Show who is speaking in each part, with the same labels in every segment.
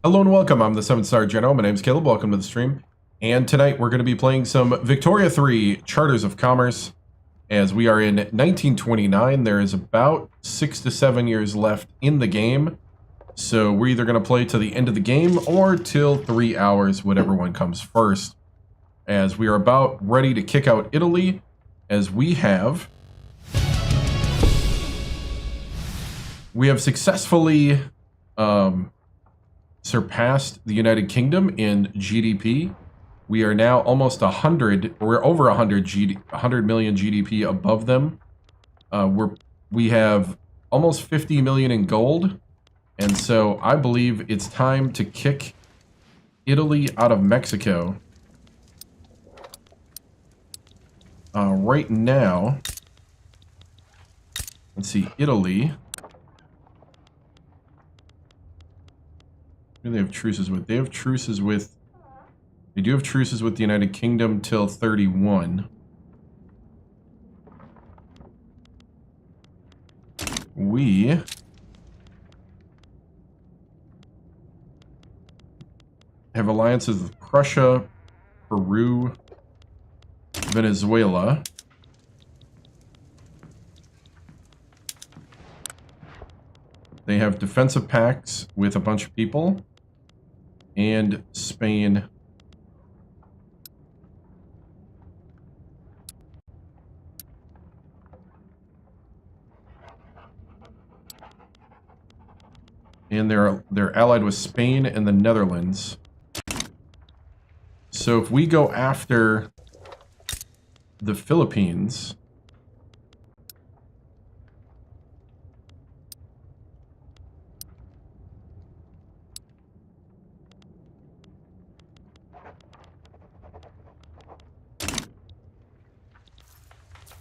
Speaker 1: Hello and welcome, I'm the 7-Star General, my name's Caleb, welcome to the stream. And tonight we're going to be playing some Victoria 3 Charters of Commerce. As we are in 1929, there is about 6 to 7 years left in the game. So we're either going to play to the end of the game or till 3 hours, whatever one comes first. As we are about ready to kick out Italy, as we have successfully surpassed the United Kingdom in GDP. We are now almost 100, we're over 100 million GDP above them. We have almost 50 million in gold, and so I believe it's time to kick Italy out of Mexico. Right now, let's see, Italy. Who do they have truces with? They have truces with... They do have truces with the United Kingdom till 31. We... have alliances with Prussia, Peru, Venezuela. They have defensive pacts with a bunch of people. And Spain. And they're allied with Spain and the Netherlands. So if we go after the Philippines,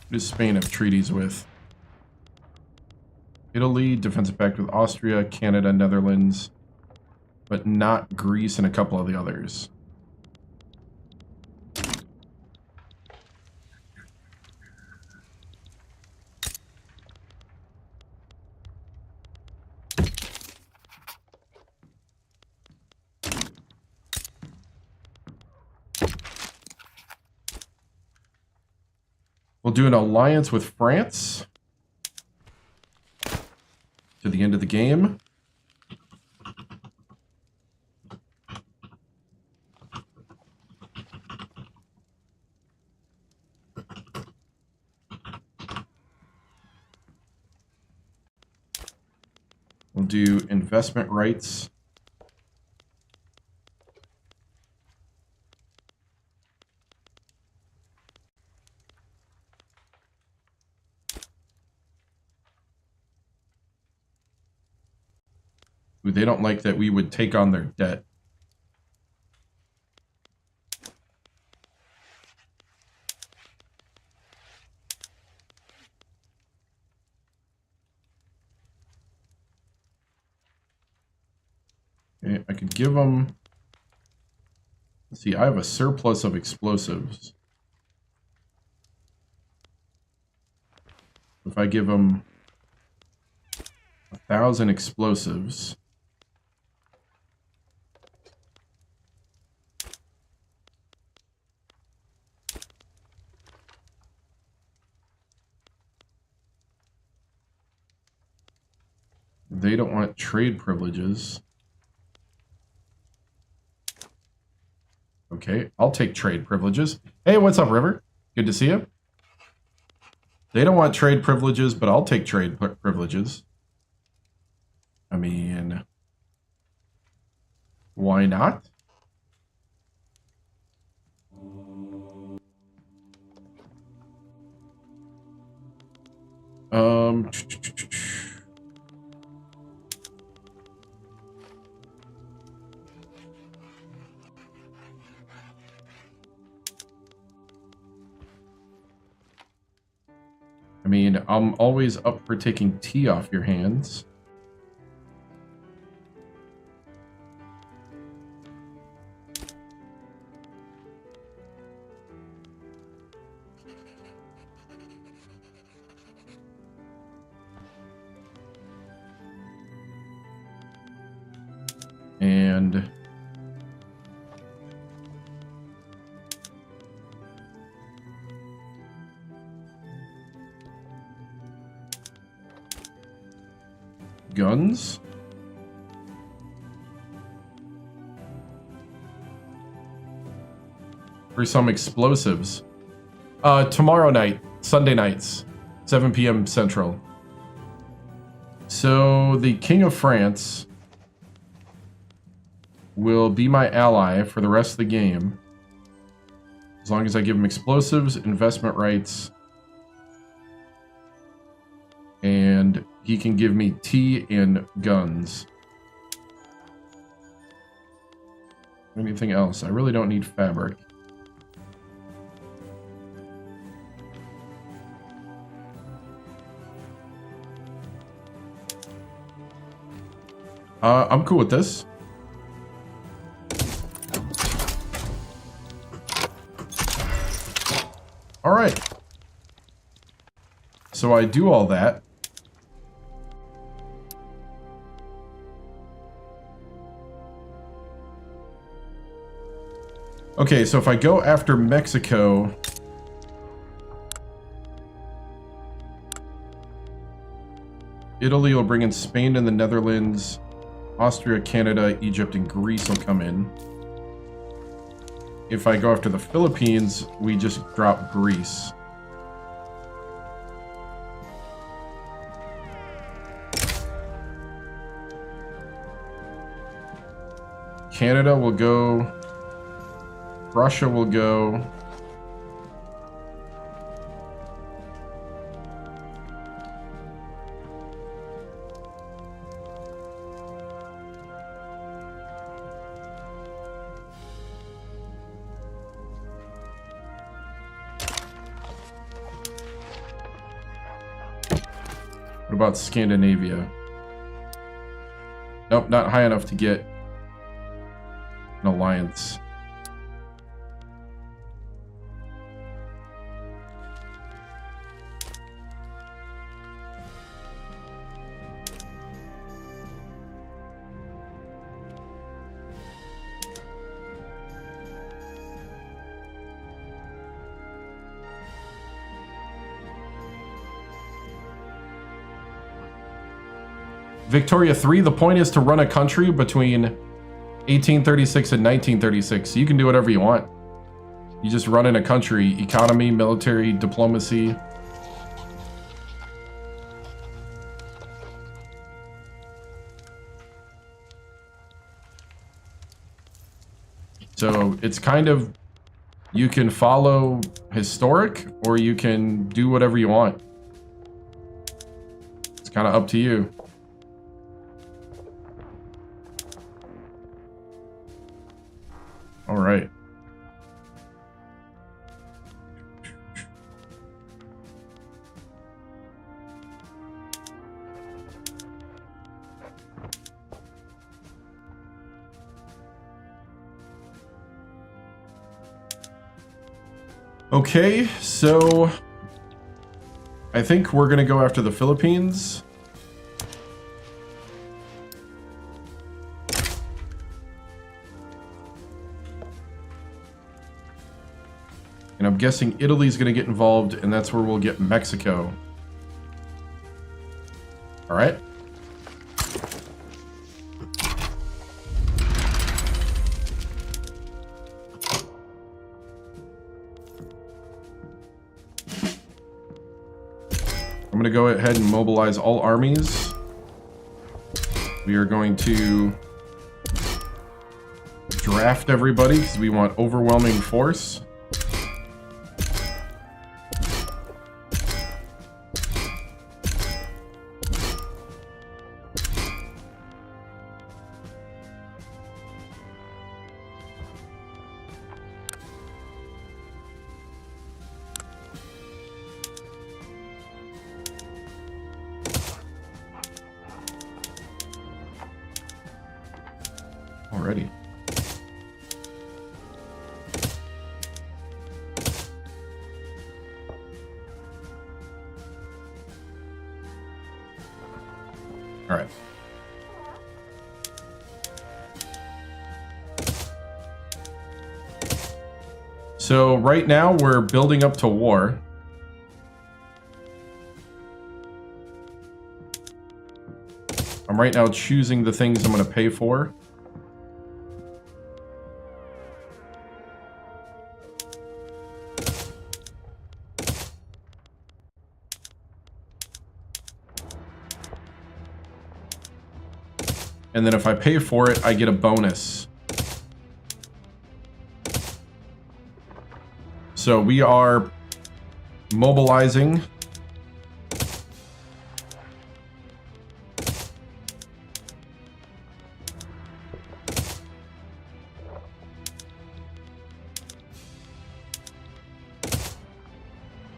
Speaker 1: who does Spain have treaties with? Italy, defensive pact with Austria, Canada, Netherlands, but not Greece and a couple of the others. We'll do an alliance with France to the end of the game. We'll do investment rights. Ooh, they don't like that we would take on their debt. Okay, I could give them... Let's see, I have a surplus of explosives. If I give them 1,000 explosives... They don't want trade privileges. Okay, I'll take trade privileges. Hey, what's up, River? Good to see you. They don't want trade privileges, but I'll take trade privileges. I mean, why not? I mean, I'm always up for taking tea off your hands. And guns. For some explosives. Tomorrow night, Sunday nights, 7 p.m. Central. So the King of France will be my ally for the rest of the game. As long as I give him explosives, investment rights, and he can give me tea and guns. Anything else? I really don't need fabric. I'm cool with this. All right. So I do all that. Okay, so if I go after Mexico, Italy will bring in Spain and the Netherlands. Austria, Canada, Egypt, and Greece will come in. If I go after the Philippines, we just drop Greece. Canada will go. Russia will go. What about Scandinavia? Nope, not high enough to get an alliance. Victoria 3, the point is to run a country between 1836 and 1936. So you can do whatever you want. You just run in a country, economy, military, diplomacy. So it's kind of, you can follow historic or you can do whatever you want. It's kind of up to you. All right. Okay, so I think we're gonna go after the Philippines. And I'm guessing Italy's going to get involved, and that's where we'll get Mexico. All right. I'm going to go ahead and mobilize all armies. We are going to draft everybody because we want overwhelming force. Already. All right. So right now we're building up to war. I'm right now choosing the things I'm going to pay for. And then if I pay for it, I get a bonus. So we are mobilizing.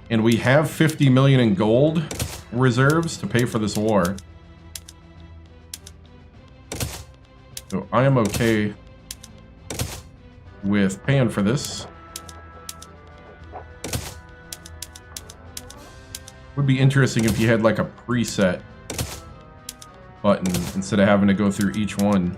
Speaker 1: And we have 50 million in gold reserves to pay for this war. So I am okay with paying for this. Would be interesting if you had like a preset button instead of having to go through each one.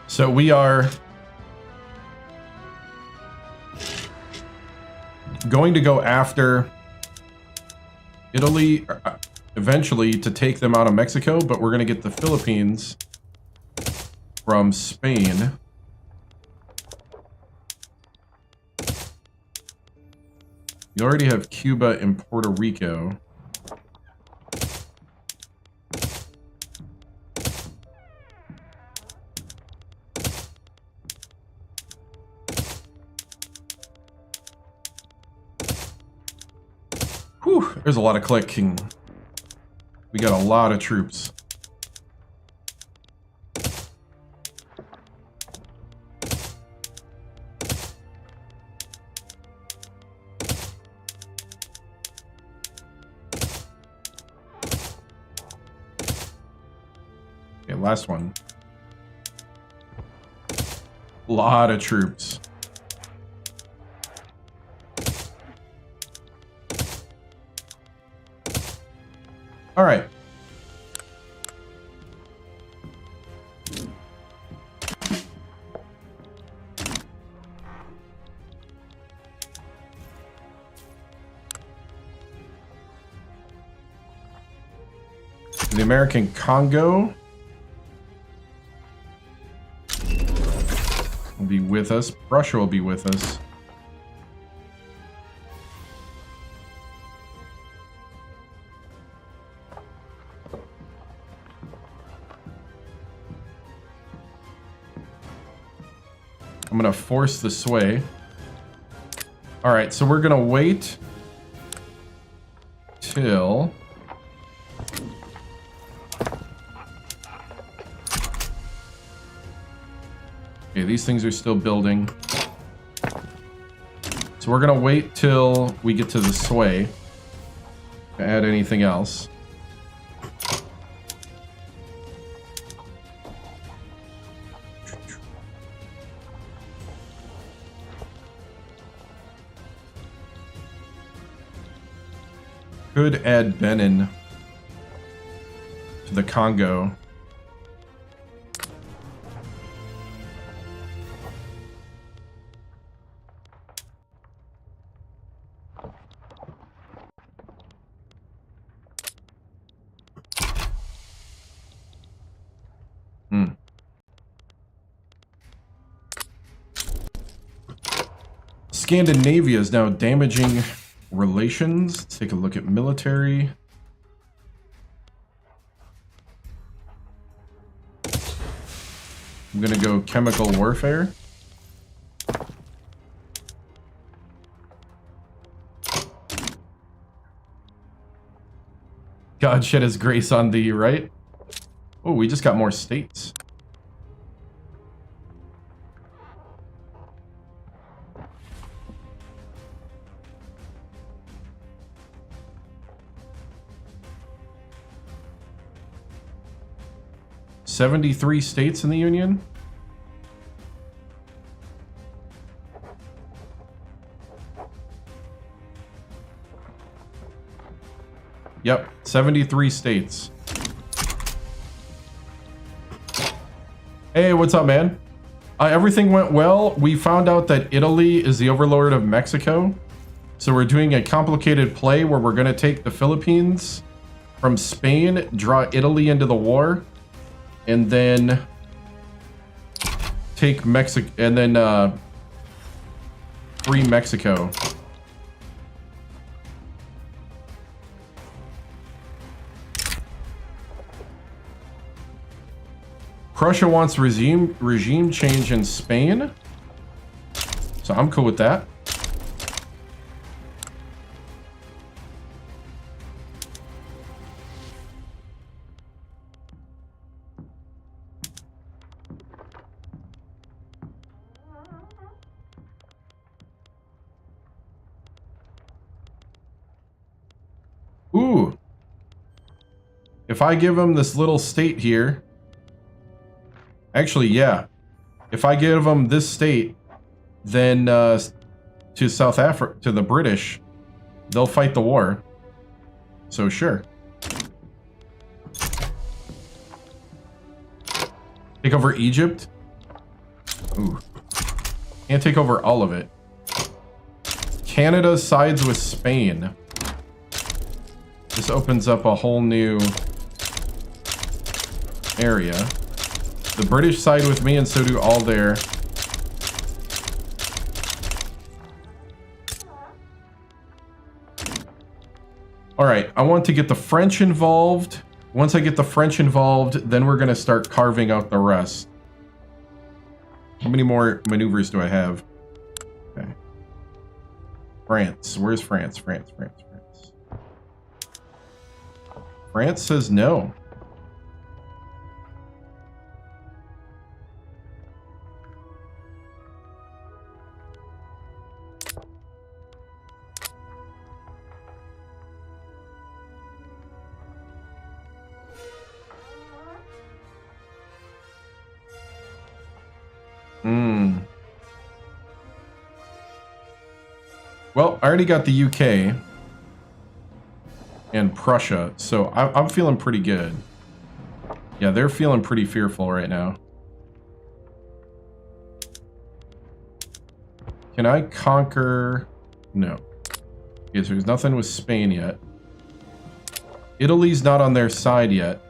Speaker 1: So we are going to go after Italy eventually to take them out of Mexico, but we're going to get the Philippines from Spain. You already have Cuba and Puerto Rico. Whew, there's a lot of clicking. We got a lot of troops. Okay, last one. A lot of troops. All right. The American Congo will be with us. Russia will be with us. I'm going to force the sway. All right, so we're going to wait till okay, these things are still building. So we're going to wait till we get to the sway to add anything else. Could add Benin to the Congo. Scandinavia is now damaging relations. Let's take a look at military. I'm gonna go chemical warfare. God shed his grace on thee, right? Oh, we just got more states. 73 states in the Union. Yep, 73 states. Hey, what's up, man? Everything went well. We found out that Italy is the overlord of Mexico. So we're doing a complicated play where we're going to take the Philippines from Spain, draw Italy into the war, and then take Mexico, and then free Mexico. Prussia wants regime change in Spain, so I'm cool with that. Ooh. If I give him this little state here, actually, yeah. If I give them this state, then to South Africa, to the British, they'll fight the war. So sure. Take over Egypt? Ooh. Can't take over all of it. Canada sides with Spain. This opens up a whole new area. The British side with me, and so do all their. All right, I want to get the French involved. Once I get the French involved, then we're going to start carving out the rest. How many more maneuvers do I have? Okay. France. Where's France? France. France says no. Well, I already got the UK and Prussia, so I'm feeling pretty good. Yeah, they're feeling pretty fearful right now. Can I conquer? No. Okay, so there's nothing with Spain yet. Italy's not on their side yet.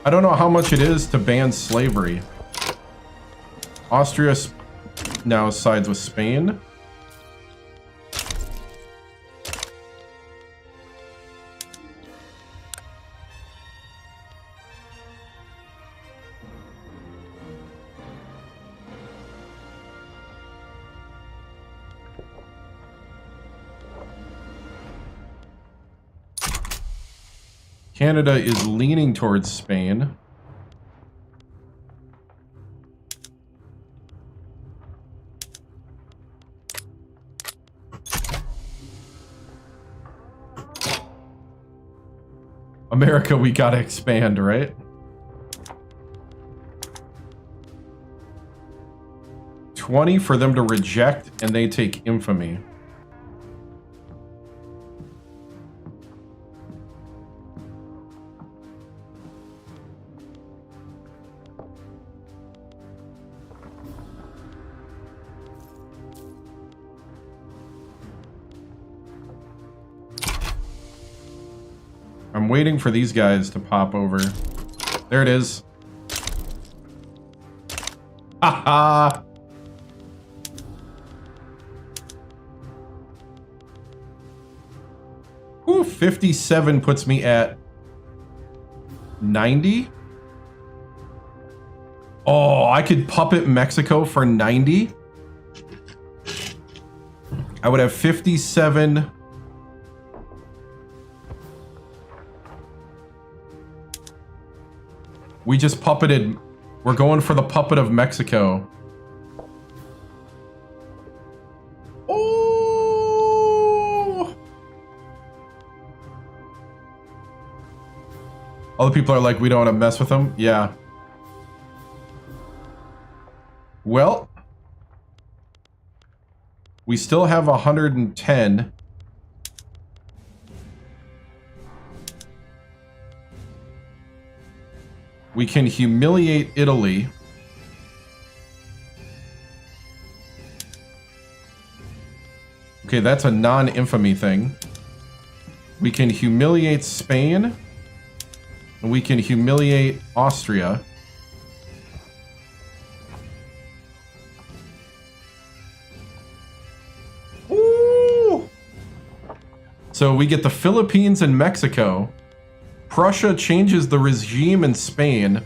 Speaker 1: I don't know how much it is to ban slavery. Austria now sides with Spain. Canada is leaning towards Spain. America, we gotta expand, right? $20 for them to reject, and they take infamy. I'm waiting for these guys to pop over. There it is. Haha! 57 puts me at 90. Oh, I could puppet Mexico for 90. I would have 57. We just puppeted. We're going for the puppet of Mexico. Oh! Other people are like, we don't want to mess with them. Yeah. Well, we still have 110. We can humiliate Italy. Okay, that's a non-infamy thing. We can humiliate Spain. And we can humiliate Austria. Ooh! So we get the Philippines and Mexico. Prussia changes the regime in Spain.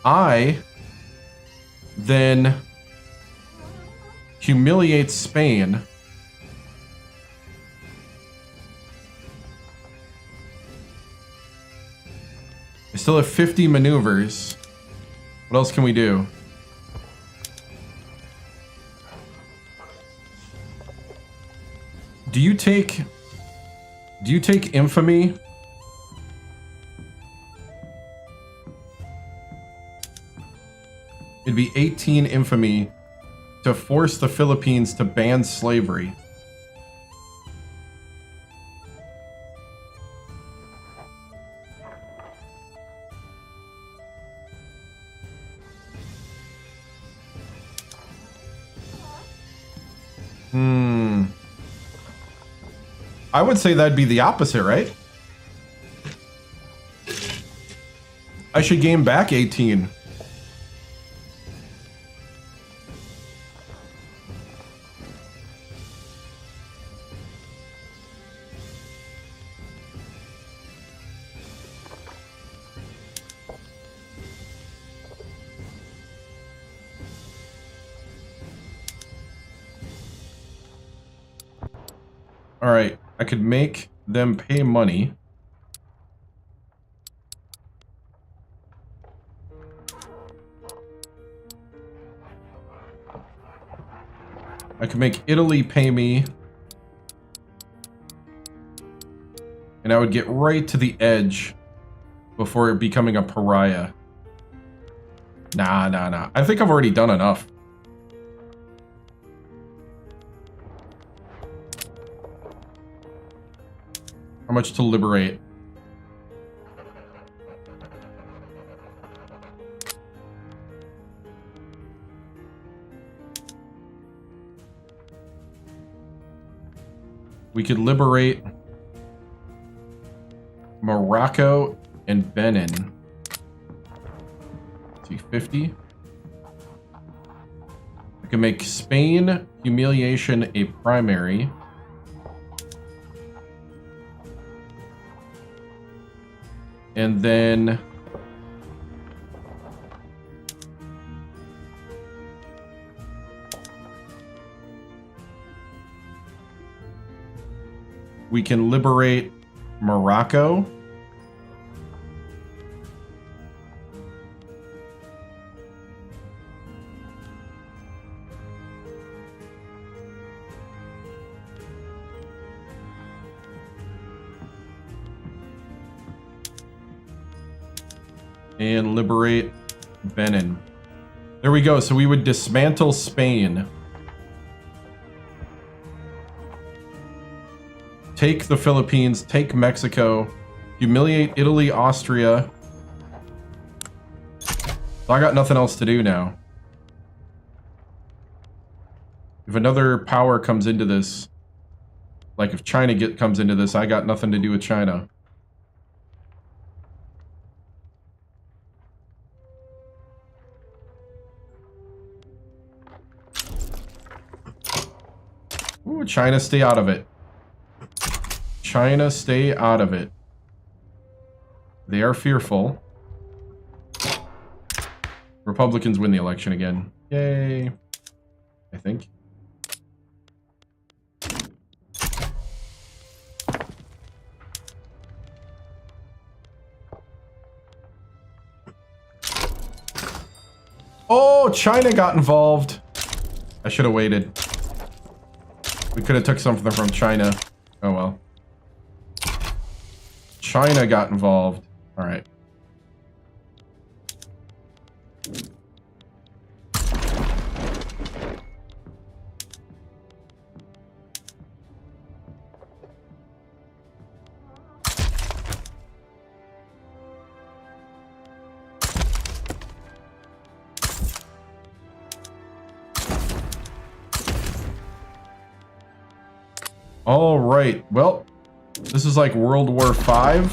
Speaker 1: I then humiliate Spain. I still have 50 maneuvers. What else can we do? Do you take infamy? It'd be 18 infamy to force the Philippines to ban slavery. I would say that'd be the opposite, right? I should gain back 18. All right, I could make them pay money. I could make Italy pay me. And I would get right to the edge before becoming a pariah. Nah. I think I've already done enough. How much to liberate? We could liberate Morocco and Benin. See, 50. I can make Spain humiliation a primary. And then we can liberate Morocco. And liberate Benin. There we go. So we would dismantle Spain. Take the Philippines, take Mexico, humiliate Italy, Austria. So I got nothing else to do now. If another power comes into this, like if China comes into this, I got nothing to do with China. Ooh, China, stay out of it. China, stay out of it. They are fearful. Republicans win the election again. Yay. I think. Oh, China got involved. I should have waited. We could have took something from China. Oh well. China got involved. All right. All right. Well, this is like World War V.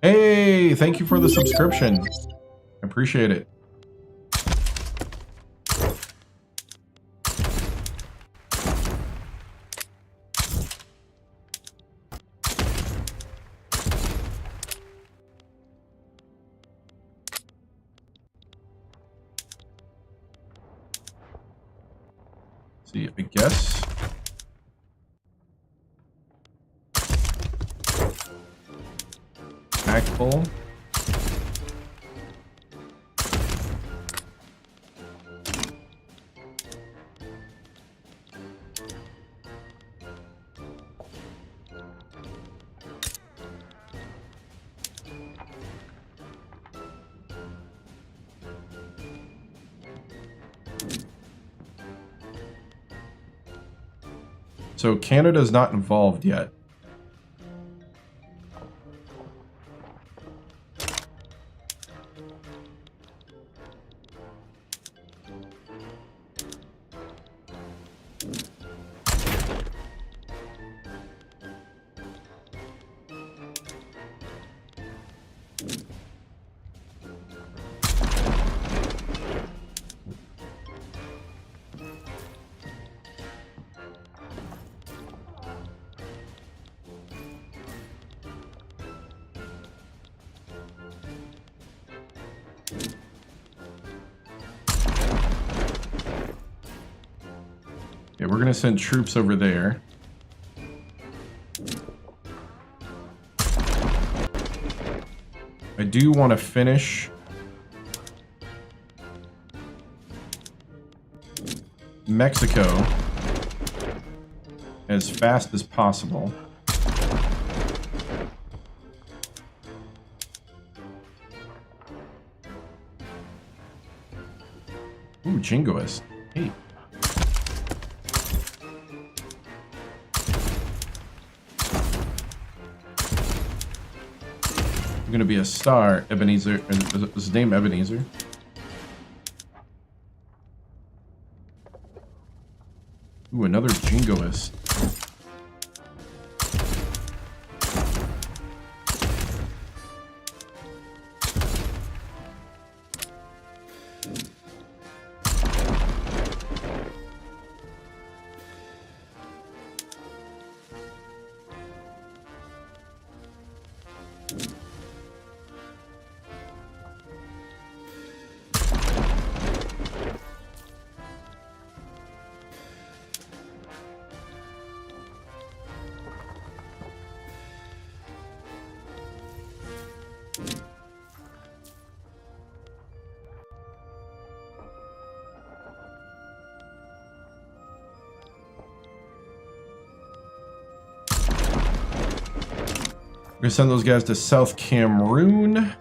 Speaker 1: Hey, thank you for the subscription. I appreciate it. See, I guess. Tactful. So Canada's not involved yet. Yeah, we're gonna send troops over there. I do want to finish Mexico as fast as possible. Ooh, Jingoist. Hey. I'm gonna be a star, Ebenezer. Is his name Ebenezer? Ooh, another Jingoist. We're gonna send those guys to South Cameroon.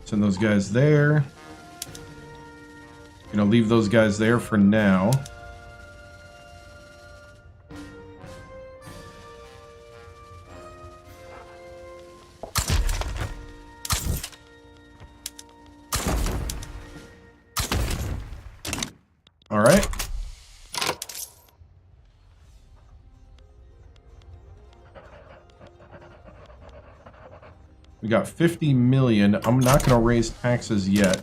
Speaker 1: Send those guys there. You know, leave those guys there for now. All right. We got 50 million. I'm not going to raise taxes yet.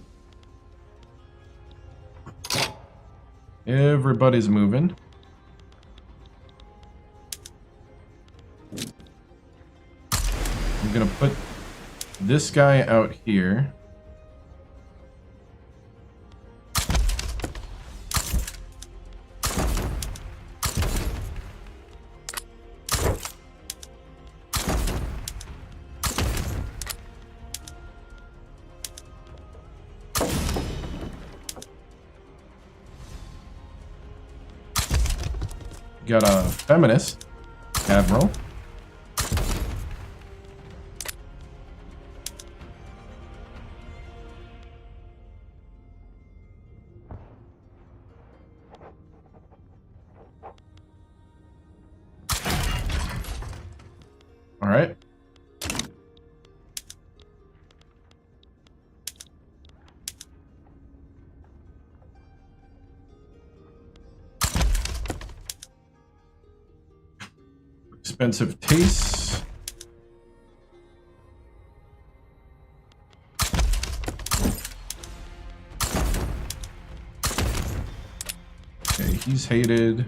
Speaker 1: Everybody's moving. I'm going to put this guy out here. Got a feminist admiral. All right. Expensive tastes. Okay, he's hated.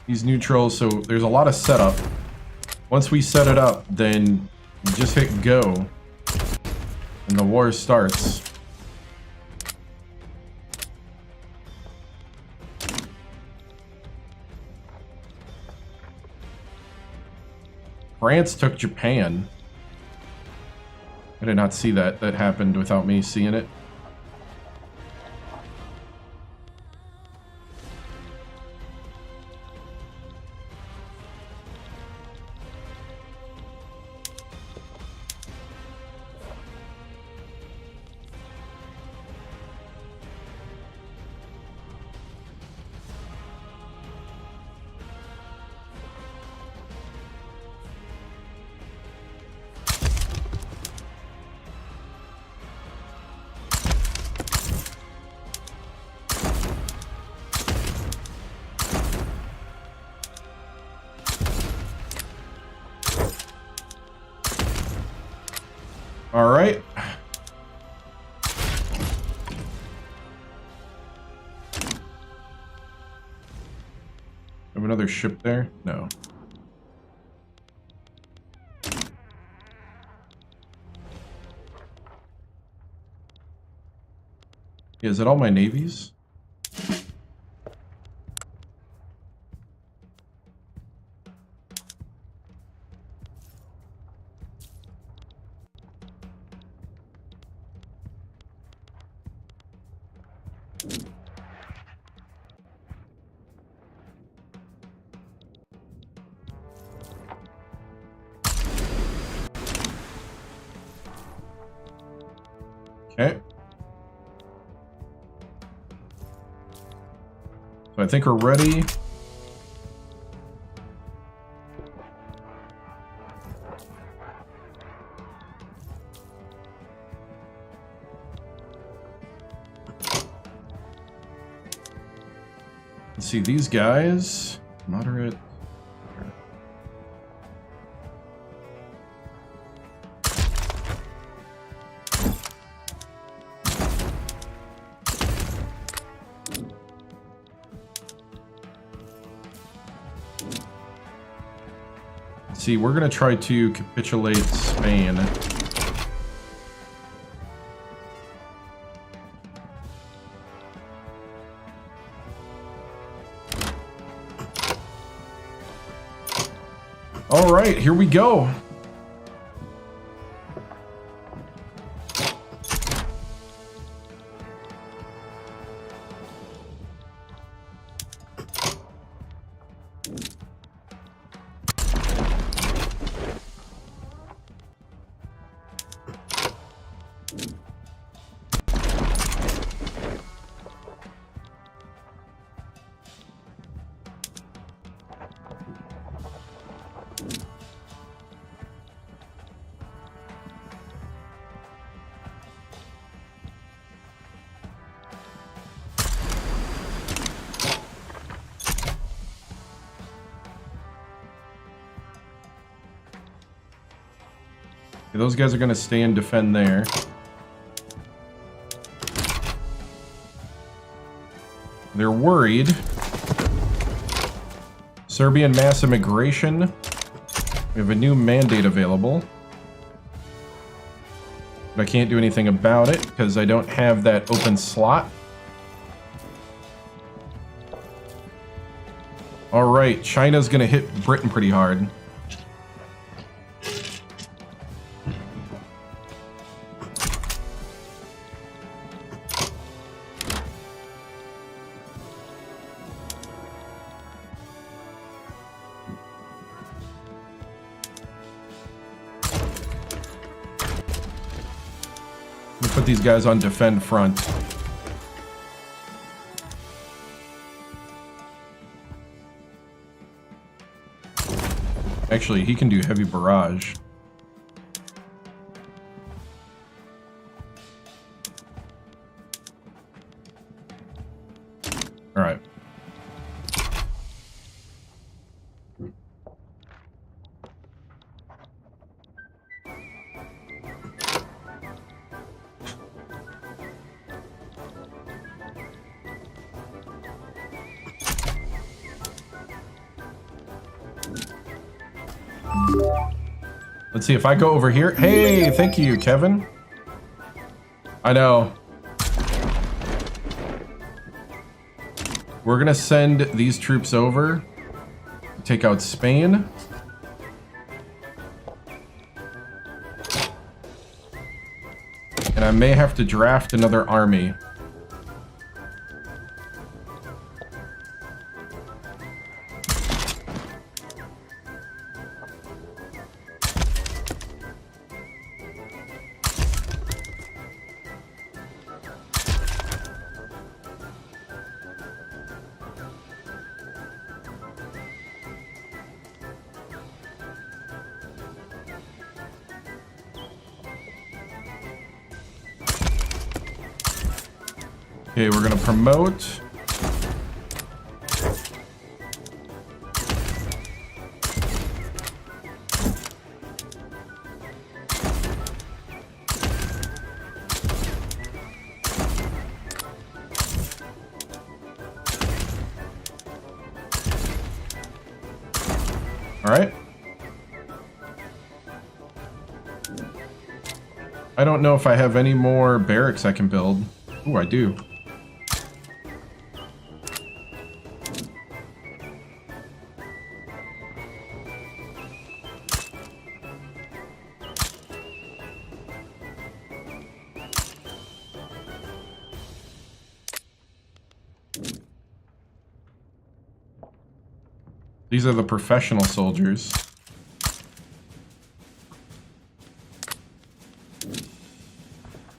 Speaker 1: He's neutral, so there's a lot of setup. Once we set it up, then you just hit go, and the war starts. France took Japan. I did not see that. That happened without me seeing it. All right. Have another ship there? No. Yeah, is it all my navies? Okay. So I think we're ready. Let's see, these guys, moderate. See, we're going to try to capitulate Spain. All right, here we go. Okay, those guys are going to stay and defend there. They're worried. Serbian mass immigration. We have a new mandate available. But I can't do anything about it because I don't have that open slot. Alright, China's gonna hit Britain pretty hard. Put these guys on defend front. Actually, he can do heavy barrage. All right. Let's see if I go over here. Hey, thank you, Kevin. I know. We're gonna send these troops over to take out Spain. And I may have to draft another army. Okay, we're gonna promote. All right. I don't know if I have any more barracks I can build. Ooh, I do. These are the professional soldiers.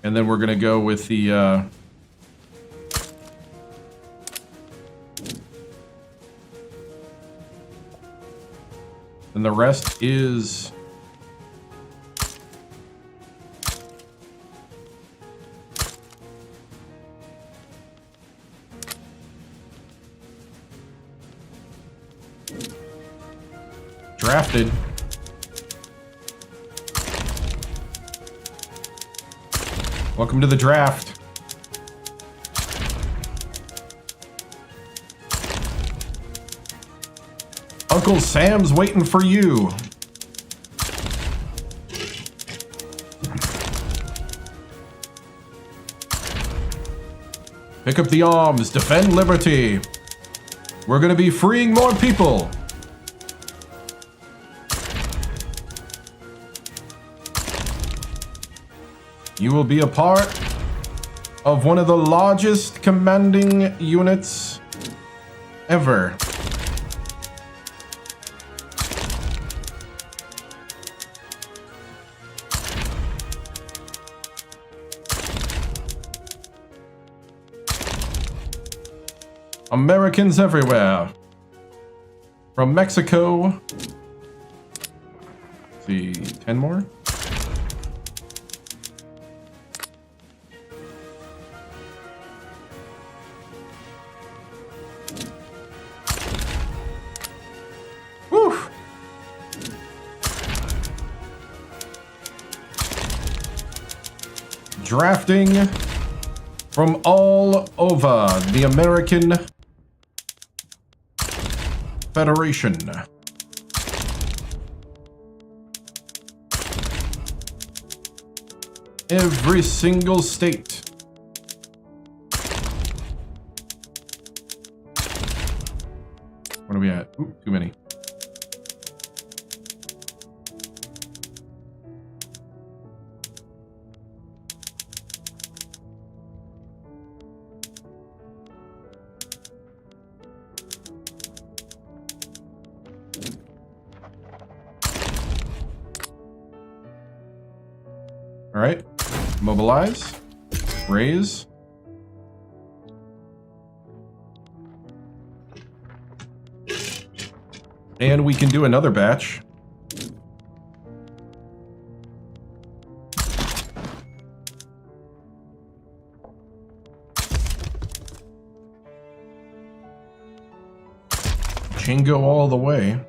Speaker 1: And then we're gonna go with the and the rest is drafted. Welcome to the draft. Uncle Sam's waiting for you. Pick up the arms, defend liberty. We're gonna be freeing more people. You will be a part of one of the largest commanding units ever. Americans everywhere. From Mexico. Let's see, 10 more? drafting from all over the American Federation. Every single state. What are we at? Ooh, too many. All right, mobilize, raise. And we can do another batch. Jingo all the way.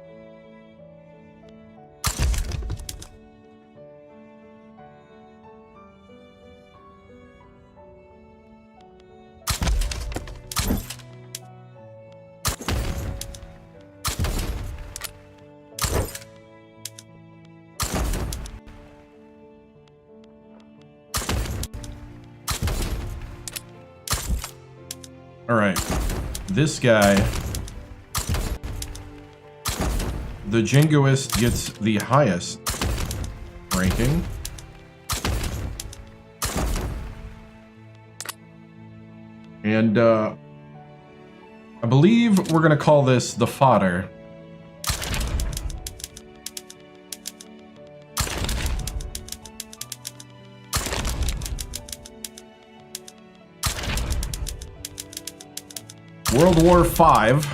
Speaker 1: All right, this guy, the Jingoist, gets the highest ranking. And I believe we're gonna call this the fodder. World War V.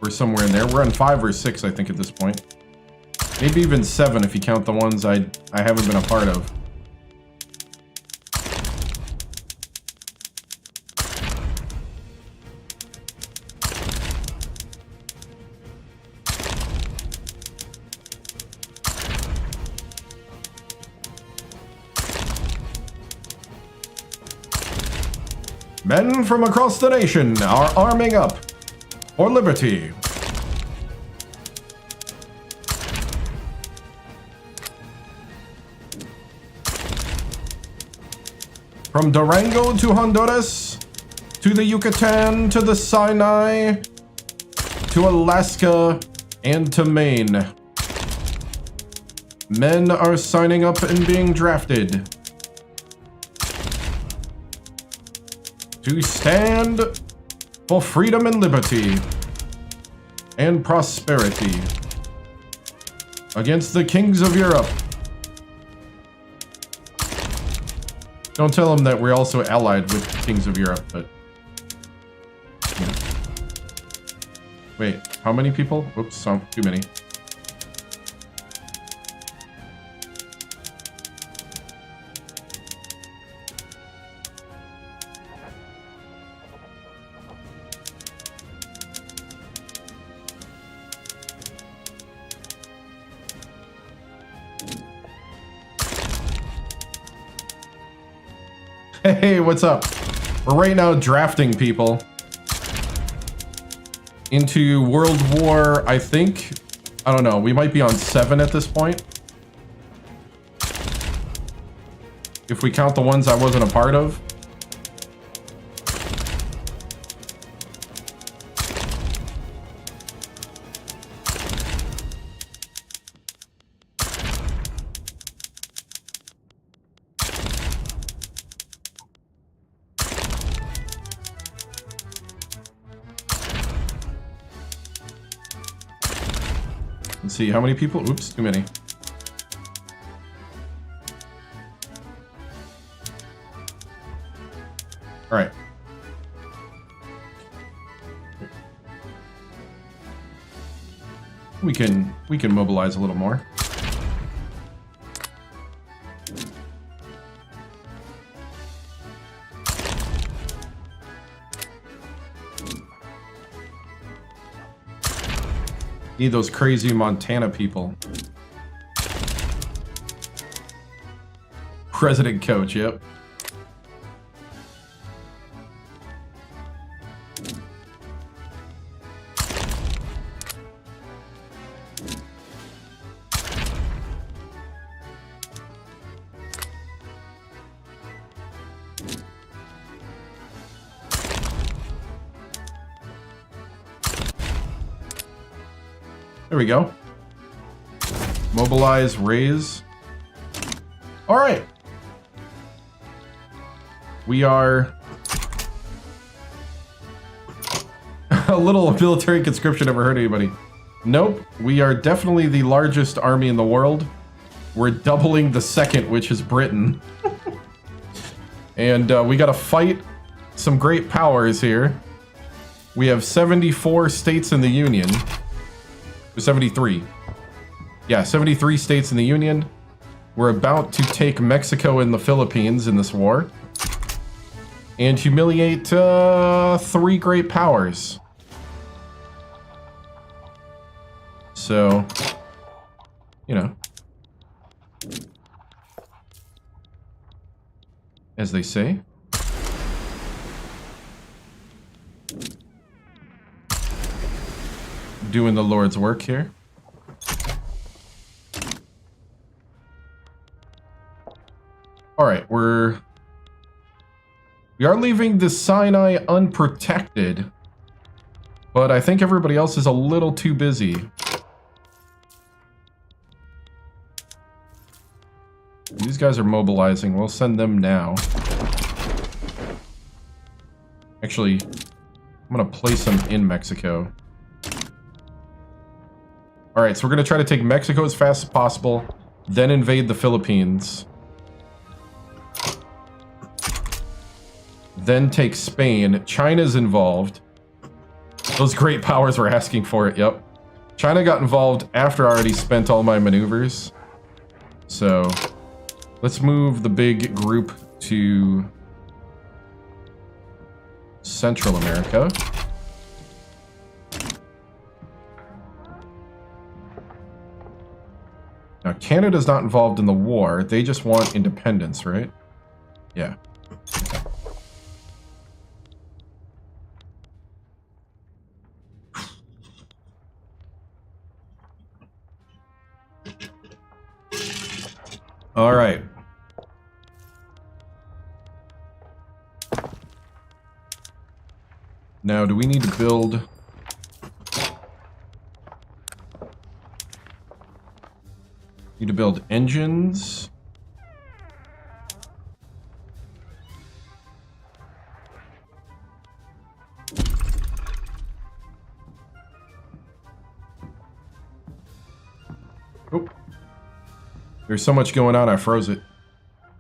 Speaker 1: We're somewhere in there. We're on 5 or 6, I think, at this point. Maybe even 7 if you count the ones I haven't been a part of. Men from across the nation are arming up for liberty. From Durango to Honduras, to the Yucatan, to the Sinai, to Alaska, and to Maine. Men are signing up and being drafted to stand for freedom and liberty and prosperity against the kings of Europe. Don't tell them that we're also allied with kings of Europe, but... yeah. Wait, how many people? Oops, too many. Hey, what's up? We're right now drafting people into World War, I think. I don't know. We might be on 7 at this point. If we count the ones I wasn't a part of. Let's see, how many people? Oops, too many. All right. We can mobilize a little more. Need those crazy Montana people. President Coach, yep. There we go. Mobilize, raise. All right. We are a little military conscription ever hurt anybody? Nope. We are definitely the largest army in the world. We're doubling the second, which is Britain. And we got to fight some great powers here. We have 74 states in the Union. 73. Yeah, 73 states in the Union. We're about to take Mexico and the Philippines in this war. And humiliate 3 great powers. So, you know. As they say. Doing the Lord's work here. Alright, we are leaving the Sinai unprotected, but I think everybody else is a little too busy. These guys are mobilizing. We'll send them now. Actually, I'm going to place them in Mexico. Alright, so we're going to try to take Mexico as fast as possible, then invade the Philippines. Then take Spain. China's involved. Those great powers were asking for it, yep. China got involved after I already spent all my maneuvers. So, let's move the big group to Central America. Now, Canada's not involved in the war. They just want independence, right? Yeah. All right. Now, do we need to build... Need to build engines. Oh. There's so much going on, I froze it.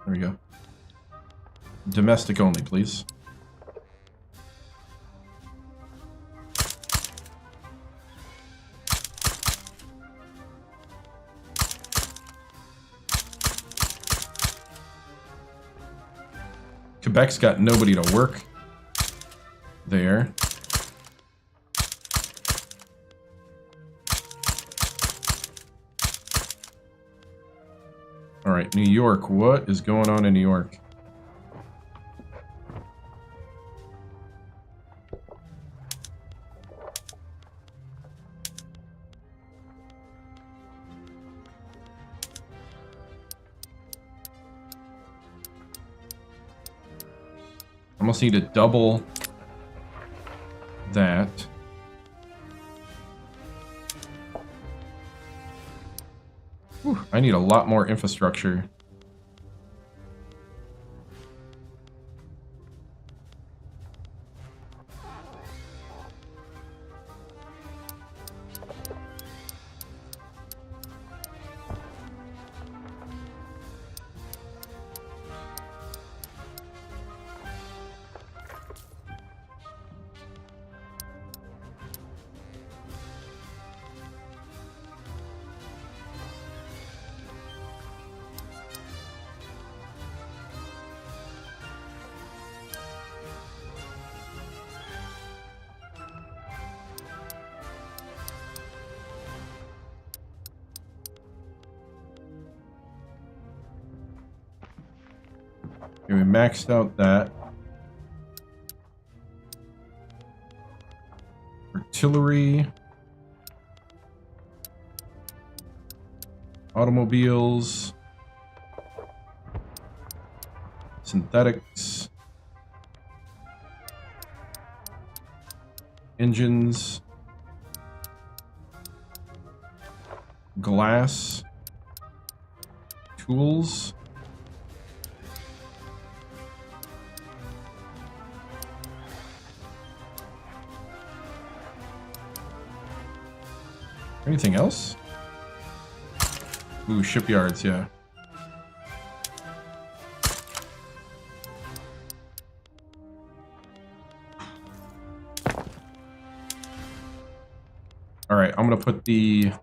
Speaker 1: There we go. Domestic only, please. Quebec's got nobody to work there. All right, New York. What is going on in New York? Almost need to double that. Whew, I need a lot more infrastructure. Okay, we maxed out that. Artillery. Automobiles. Synthetics. Engines. glass, tools. Anything else? Ooh, shipyards, yeah. All right, I'm gonna put the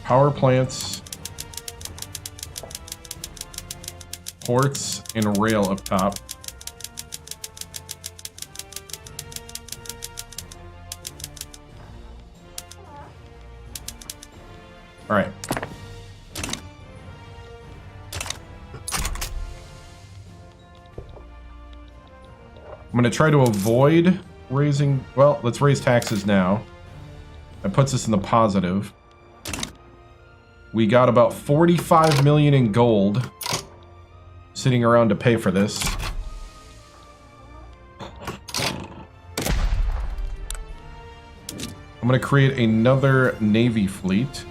Speaker 1: power plants, ports, and rail up top. All right. I'm going to try to avoid raising... Well, let's raise taxes now. That puts us in the positive. We got about 45 million in gold sitting around to pay for this. I'm going to create another Navy fleet.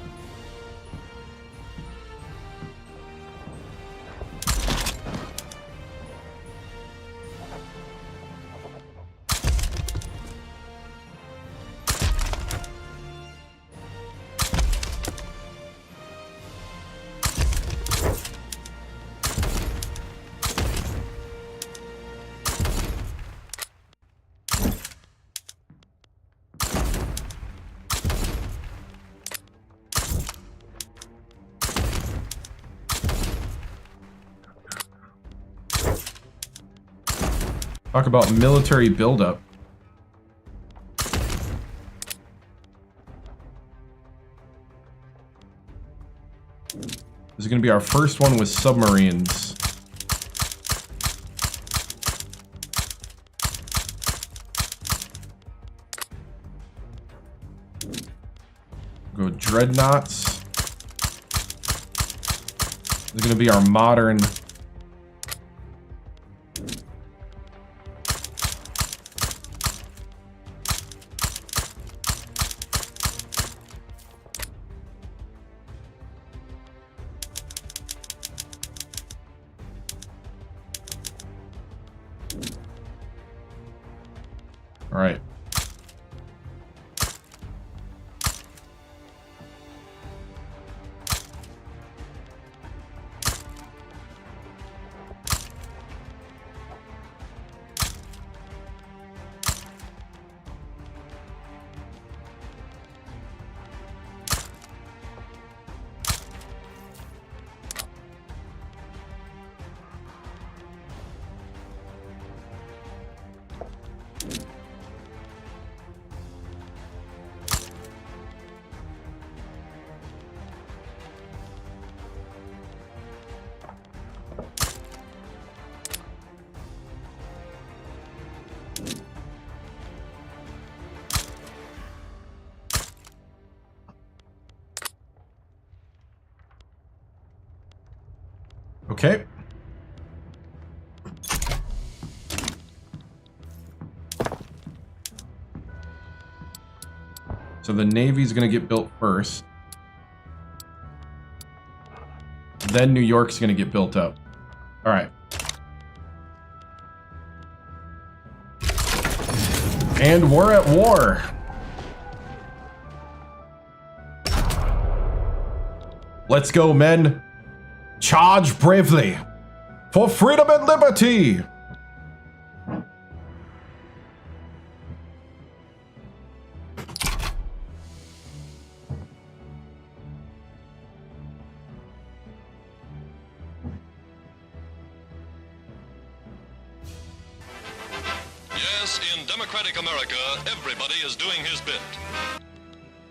Speaker 1: Talk about military buildup. This is going to be our first one with submarines. Go dreadnoughts. This is going to be our modern. All right. Okay. So the Navy's going to get built first. Then New York's going to get built up. All right. And we're at war. Let's go, men. Charge bravely for freedom and liberty.
Speaker 2: Yes, in democratic America, everybody is doing his bit.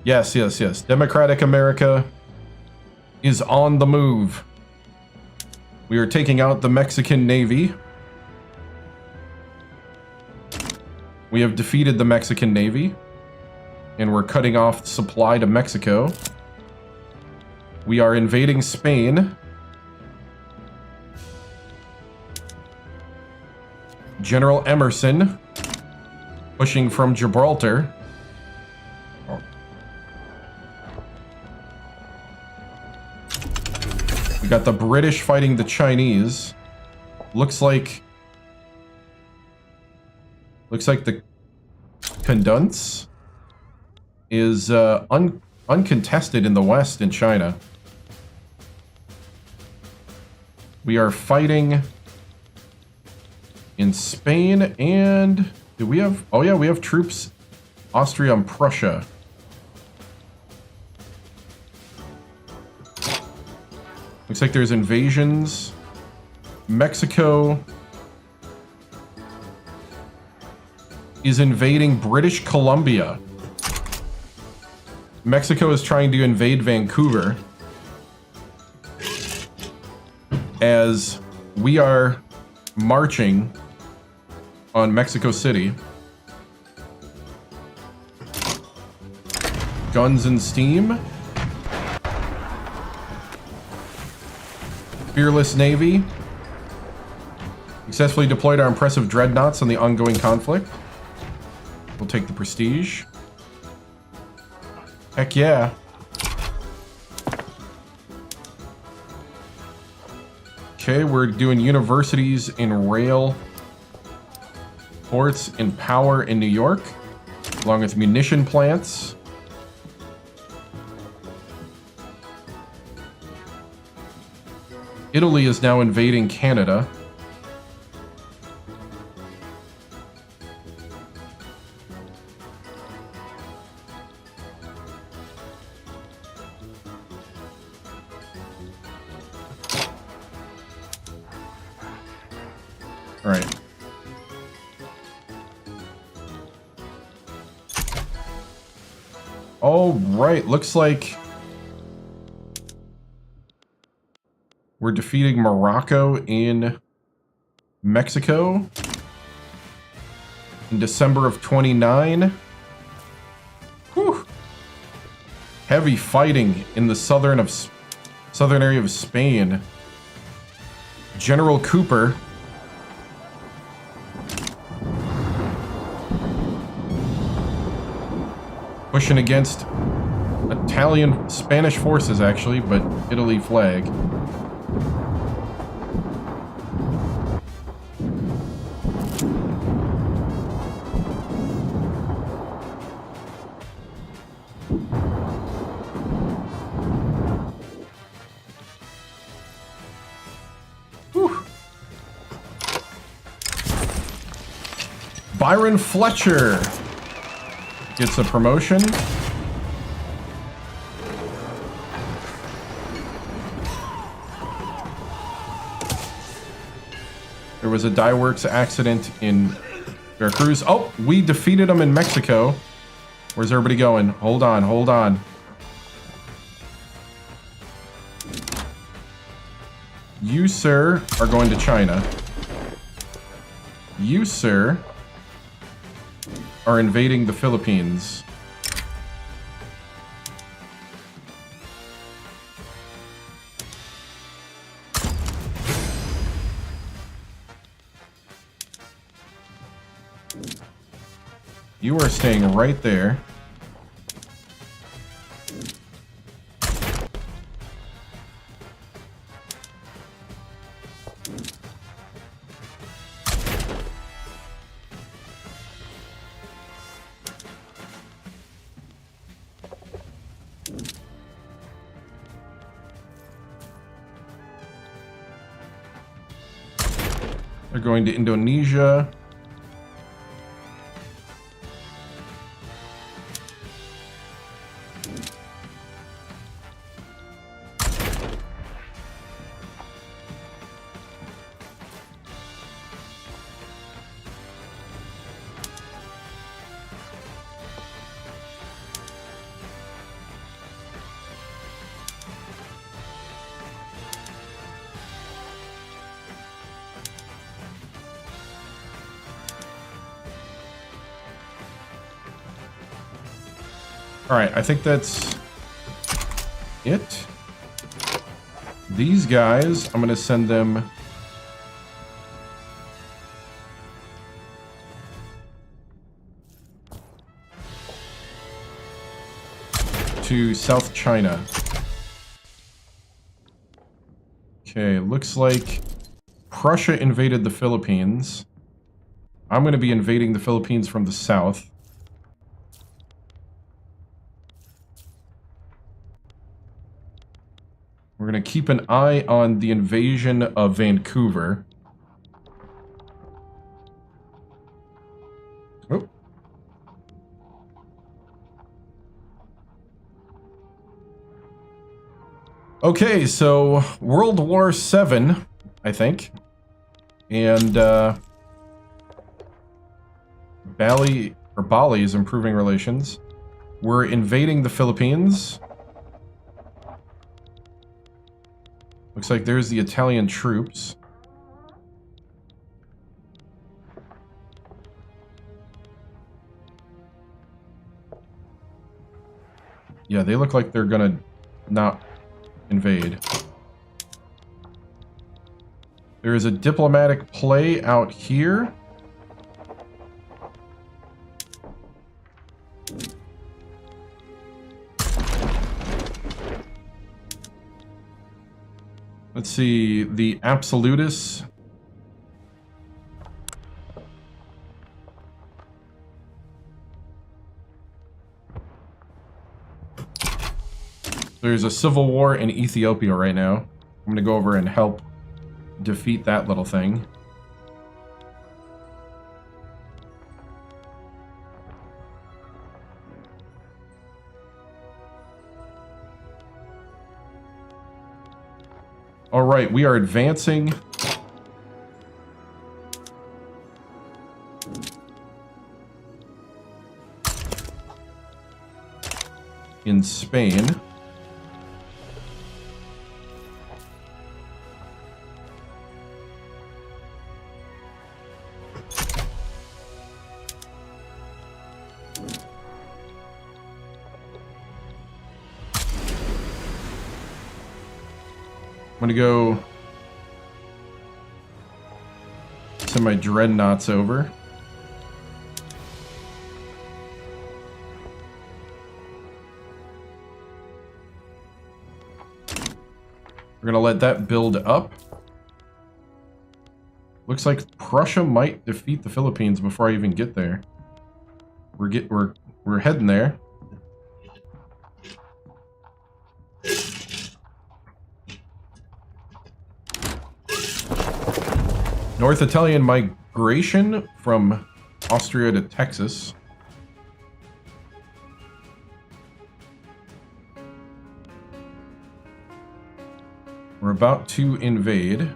Speaker 1: Yes, yes, yes. Democratic America is on the move. We are taking out the Mexican Navy. We have defeated the Mexican Navy. And we're cutting off supply to Mexico. We are invading Spain. General Emerson pushing from Gibraltar. We got the British fighting the Chinese. Looks like the Kundunts is uncontested in the West in China. We are fighting in Spain, and do we have... Oh yeah, we have troops Austria and Prussia. Looks like there's invasions. Mexico is invading British Columbia. Mexico is trying to invade Vancouver as we are marching on Mexico City. Guns and steam. Fearless Navy successfully deployed our impressive dreadnoughts on the ongoing conflict. We'll take the prestige. Heck yeah. Okay, we're doing universities in rail, ports and power in New York, along with munition plants. Italy is now invading Canada. All right. All right, looks like we're defeating Morocco in Mexico in December of 29. Whew. Heavy fighting in the southern area of Spain. General Cooper pushing against Italian, Spanish forces actually, but Italy flag. Byron Fletcher gets a promotion. There was a dye works accident in Veracruz. Oh, we defeated them in Mexico. Where's everybody going? Hold on, hold on. You, sir, are going to China. You, sir, are invading the Philippines. You are staying right there. They're going to Indonesia. All right, I think that's it. These guys, I'm going to send them to South China. Okay, looks like Prussia invaded the Philippines. I'm going to be invading the Philippines from the south. We're going to keep an eye on the invasion of Vancouver. Oh. Okay, so World War VII, I think. And Bali is improving relations. We're invading the Philippines. Looks like there's the Italian troops. Yeah, they look like they're gonna not invade. There is a diplomatic play out here. Let's see, the Absolutists. There's a civil war in Ethiopia right now. I'm going to go over and help defeat that little thing. All right, we are advancing. In Spain. I'm gonna go send my dreadnoughts over. We're gonna let that build up. Looks like Prussia might defeat the Philippines before I even get there. We're heading there. North Italian migration from Austria to Texas. We're about to invade.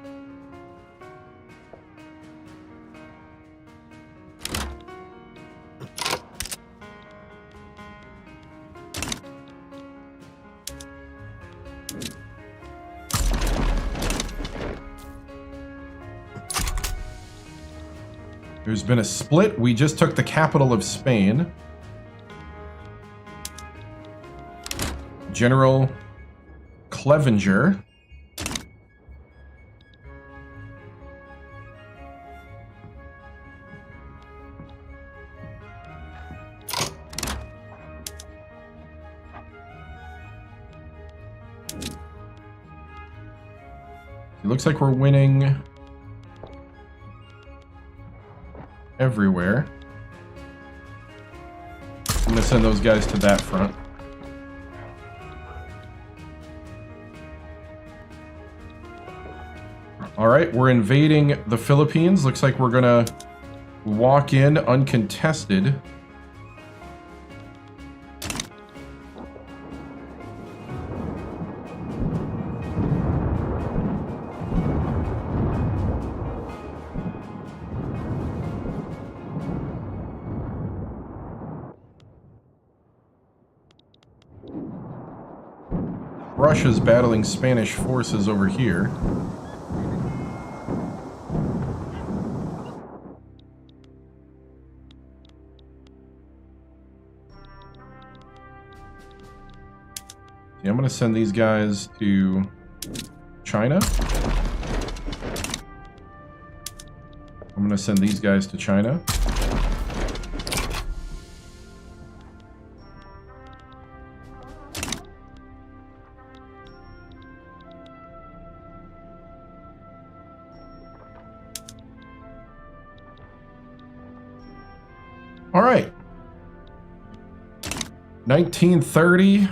Speaker 1: There's been a split. We just took the capital of Spain. General Clevenger. It looks like we're winning everywhere. I'm gonna send those guys to that front. Alright, we're invading the Philippines. Looks like we're gonna walk in uncontested. Russia's battling Spanish forces over here. See, I'm going to send these guys to China. I'm going to send these guys to China. All right. 1930.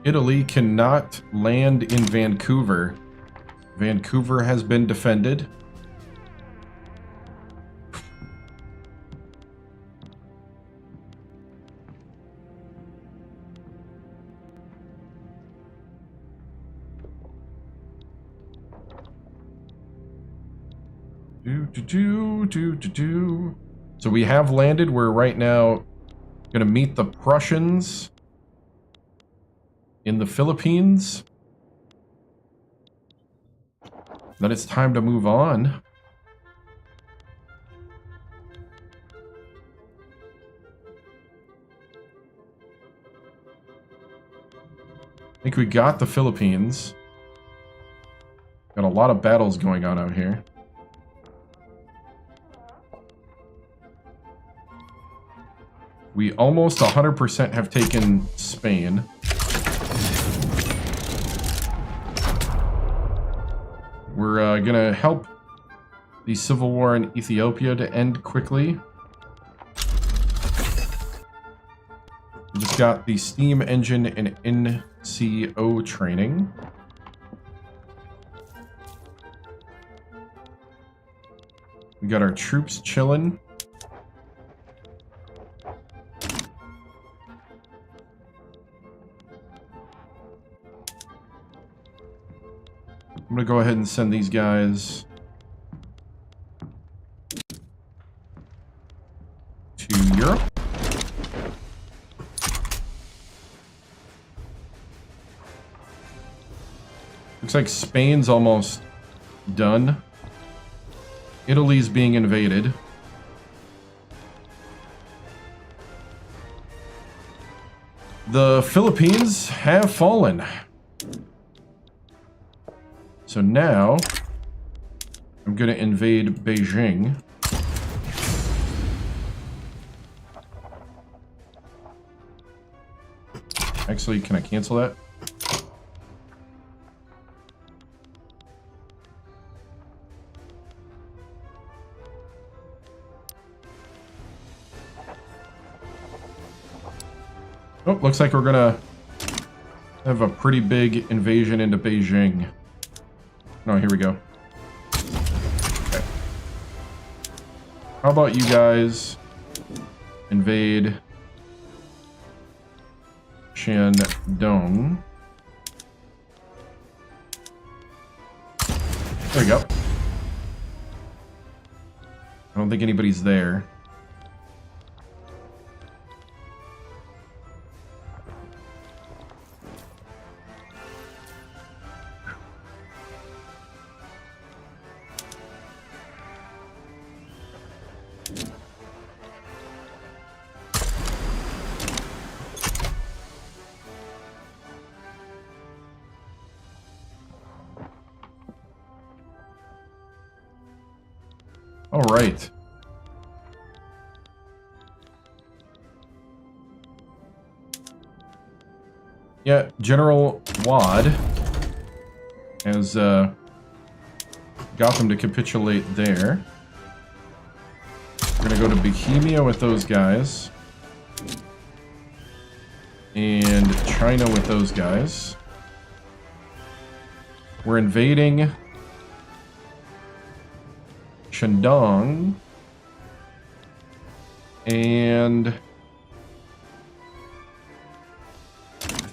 Speaker 1: Italy cannot land in Vancouver. Vancouver has been defended. So we have landed. We're right now going to meet the Prussians in the Philippines. Then it's time to move on. I think we got the Philippines. Got a lot of battles going on out here. We almost 100% have taken Spain. We're gonna help the civil war in Ethiopia to end quickly. We just got the steam engine and NCO training. We got our troops chilling. I'm gonna go ahead and send these guys to Europe. Looks like Spain's almost done. Italy's being invaded. The Philippines have fallen. So now, I'm going to invade Beijing. Actually, can I cancel that? Oh, looks like we're going to have a pretty big invasion into Beijing. Oh, here we go. Okay. How about you guys invade Shandong? There we go. I don't think anybody's there. All right. Yeah, General Wad has got them to capitulate there. We're gonna go to Bohemia with those guys. And China with those guys. We're invading Shandong, and I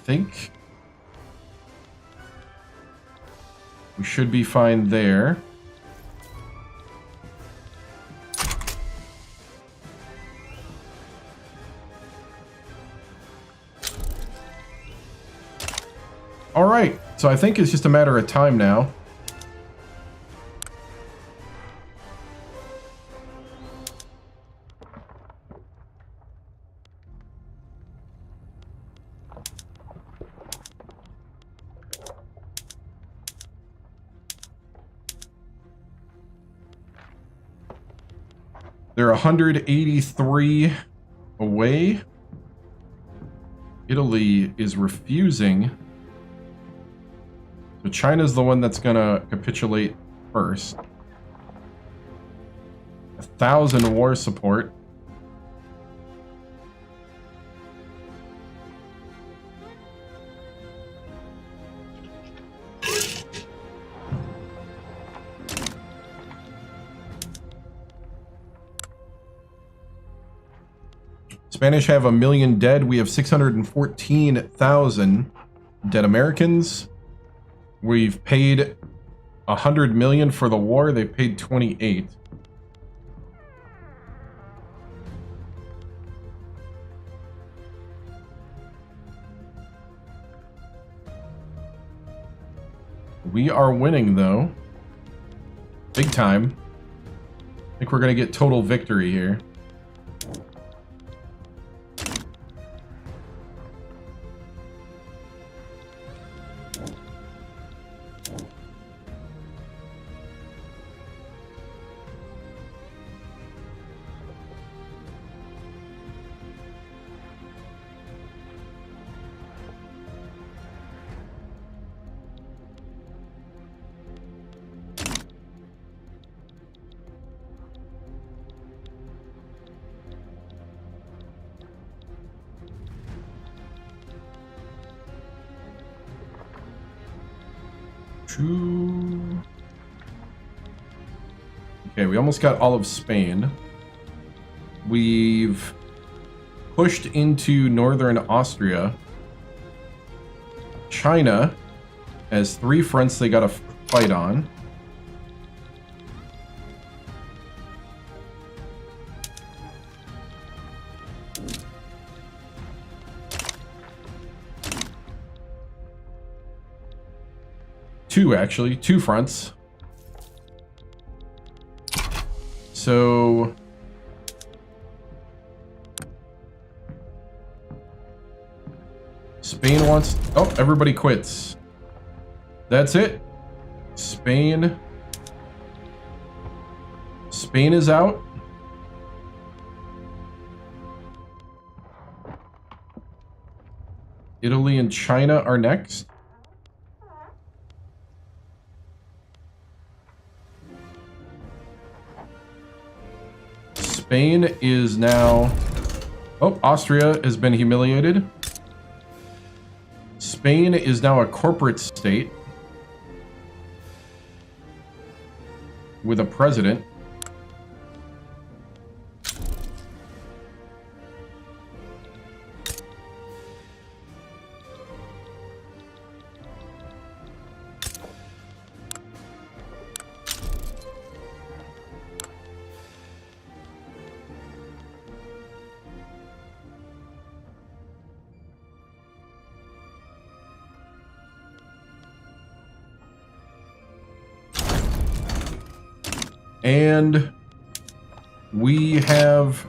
Speaker 1: think we should be fine there. All right, so I think it's just a matter of time now. They're 183 away. Italy is refusing. So China's the one that's gonna capitulate first. 1,000 war support. Spanish have 1 million dead. We have 614,000 dead Americans. We've paid 100 million for the war. They've paid 28. We are winning, though. Big time. I think we're going to get total victory here. Okay, we almost got all of Spain. We've pushed into northern Austria. China has 3 fronts they gotta fight on. Actually, 2 fronts. So Spain wants... Oh, everybody quits. That's it. Spain is out. Italy and China are next. Spain is now... Oh, Austria has been humiliated. Spain is now a corporate state with a president. And we have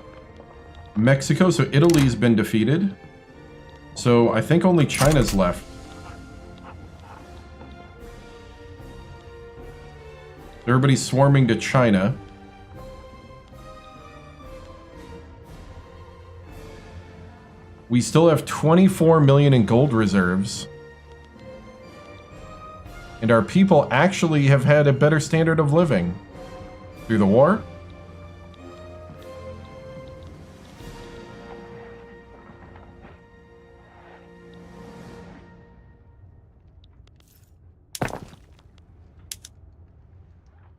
Speaker 1: Mexico, so Italy's been defeated. So I think only China's left. Everybody's swarming to China. We still have 24 million in gold reserves. And our people actually have had a better standard of living through the war.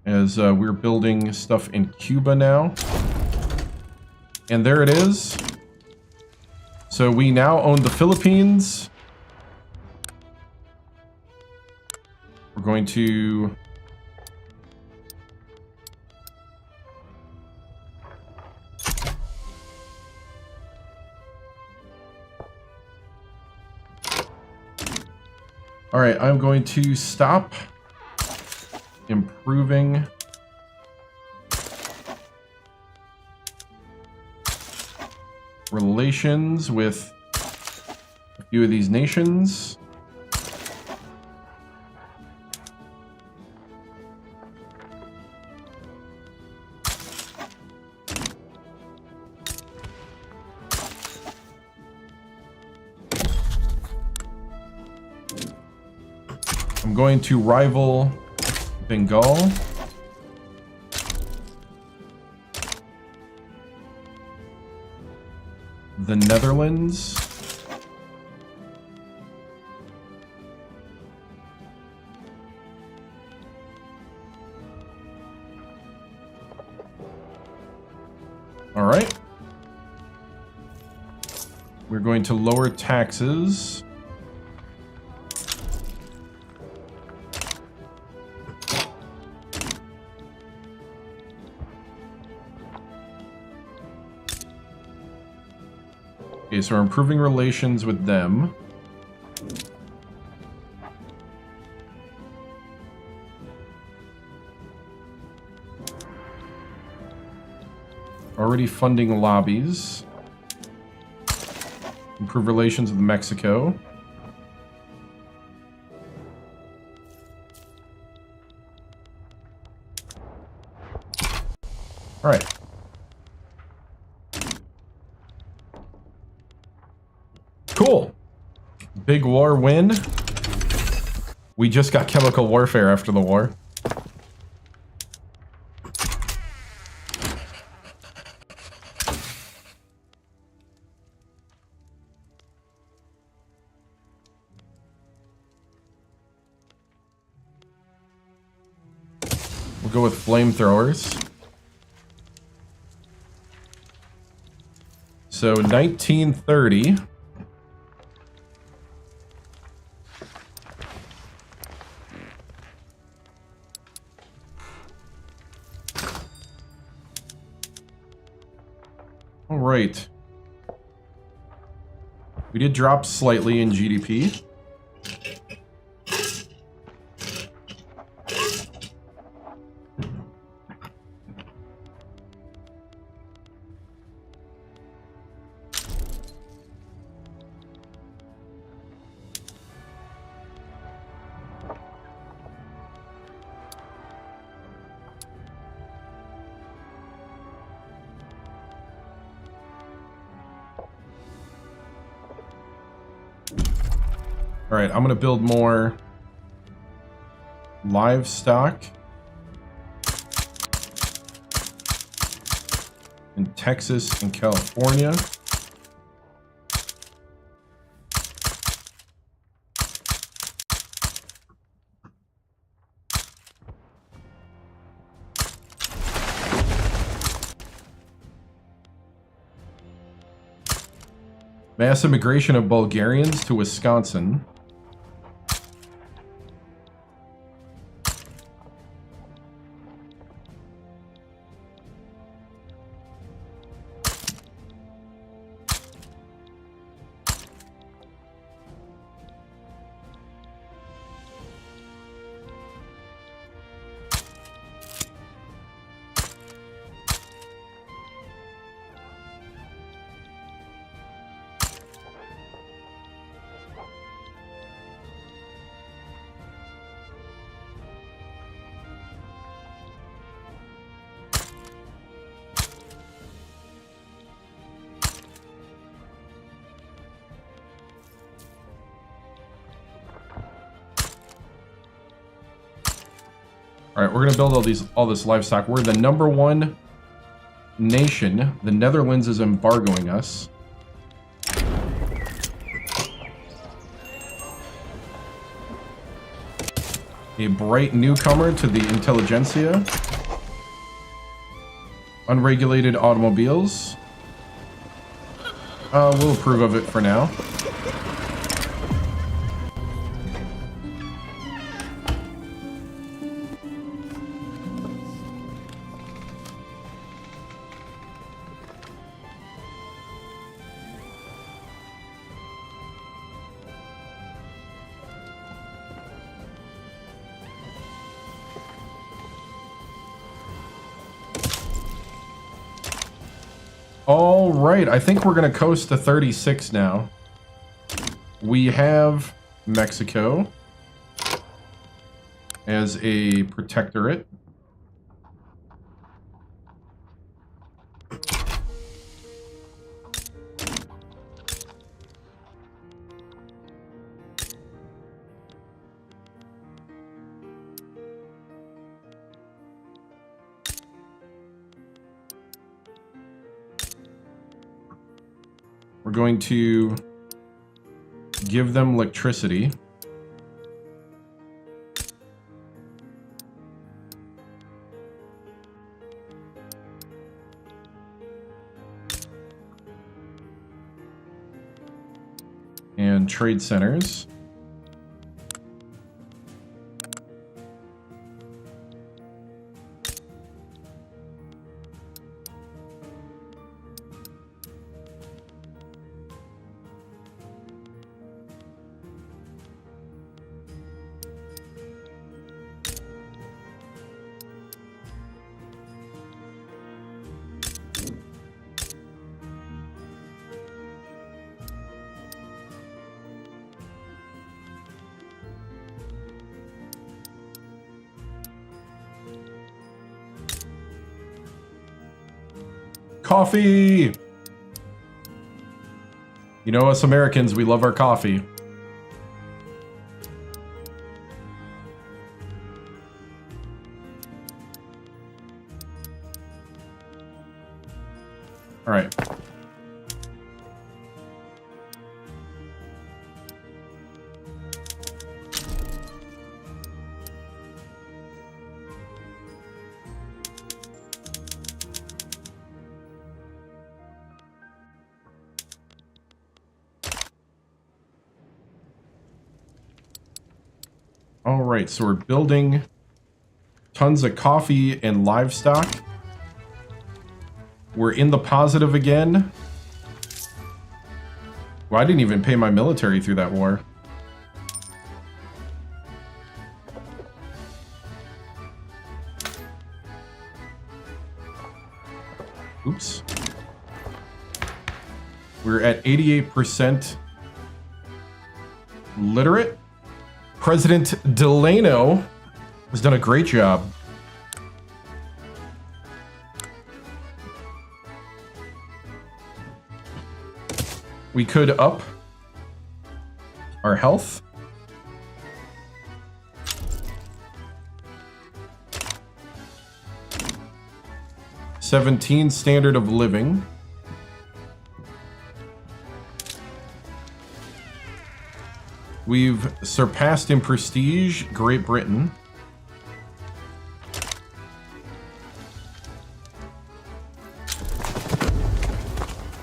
Speaker 1: As we're building stuff in Cuba now. And there it is. So we now own the Philippines. We're going to... All right, I'm going to stop improving relations with a few of these nations. I'm going to rival Bengal. the Netherlands. All right. We're going to lower taxes. Okay, so we're improving relations with them. Already funding lobbies. Improve relations with Mexico. All right. Cool. Big war win. We just got chemical warfare after the war. We'll go with flamethrowers. So 1930. All right. We did drop slightly in GDP. All right, I'm going to build more livestock in Texas and California. Mass immigration of Bulgarians to Wisconsin. All right, we're gonna build all this livestock. We're the #1 nation. The Netherlands is embargoing us. A bright newcomer to the intelligentsia. Unregulated automobiles. We'll approve of it for now. All right, I think we're going to coast to 36 now. We have Mexico as a protectorate. We're going to give them electricity. And trade centers. Coffee! You know, us Americans, we love our coffee. All right. All right, so we're building tons of coffee and livestock. We're in the positive again. Well, I didn't even pay my military through that war. Oops. We're at 88% literate. President Delano has done a great job. We could up our health. $17 standard of living. We've surpassed in prestige Great Britain.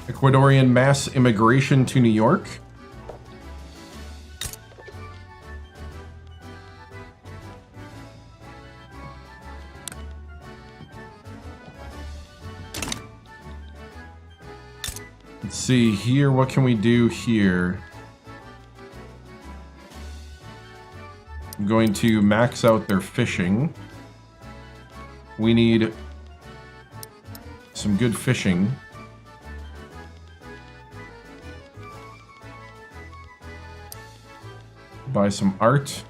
Speaker 1: Ecuadorian mass immigration to New York. Let's see here, what can we do here? I'm going to max out their fishing. We need some good fishing. Buy some art.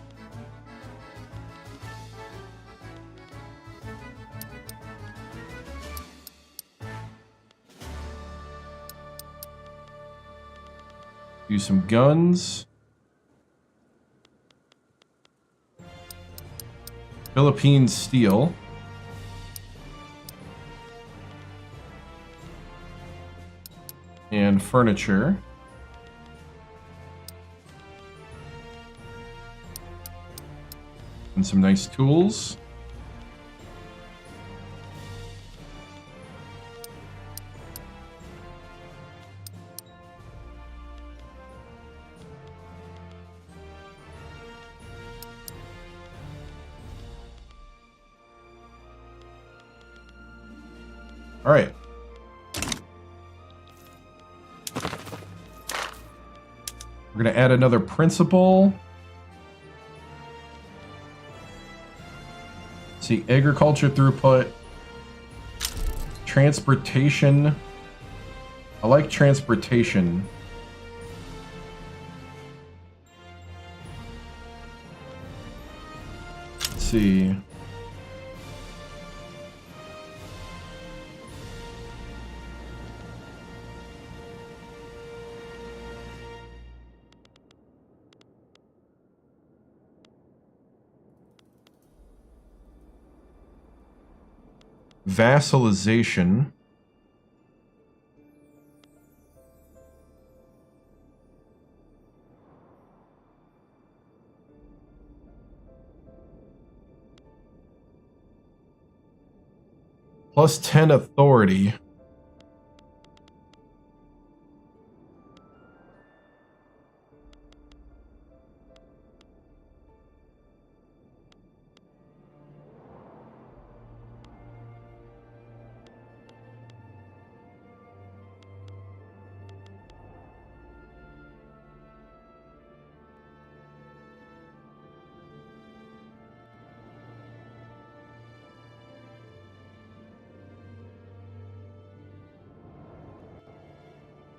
Speaker 1: Do some guns. Philippines steel. And furniture. And some nice tools. All right. We're going to add another principal. See, agriculture throughput. Transportation. I like transportation. Let's see. Vassalization. Plus 10 authority.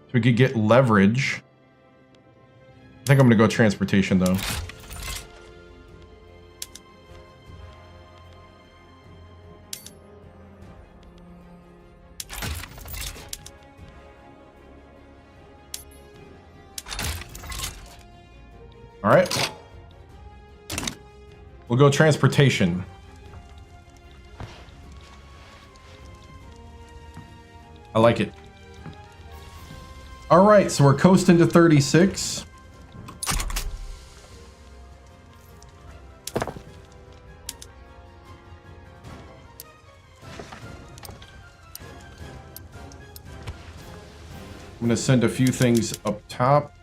Speaker 1: So we could get leverage. I think I'm going to go transportation, though. All right. We'll go transportation. I like it. All right, so we're coasting to 36. I'm going to send a few things up top.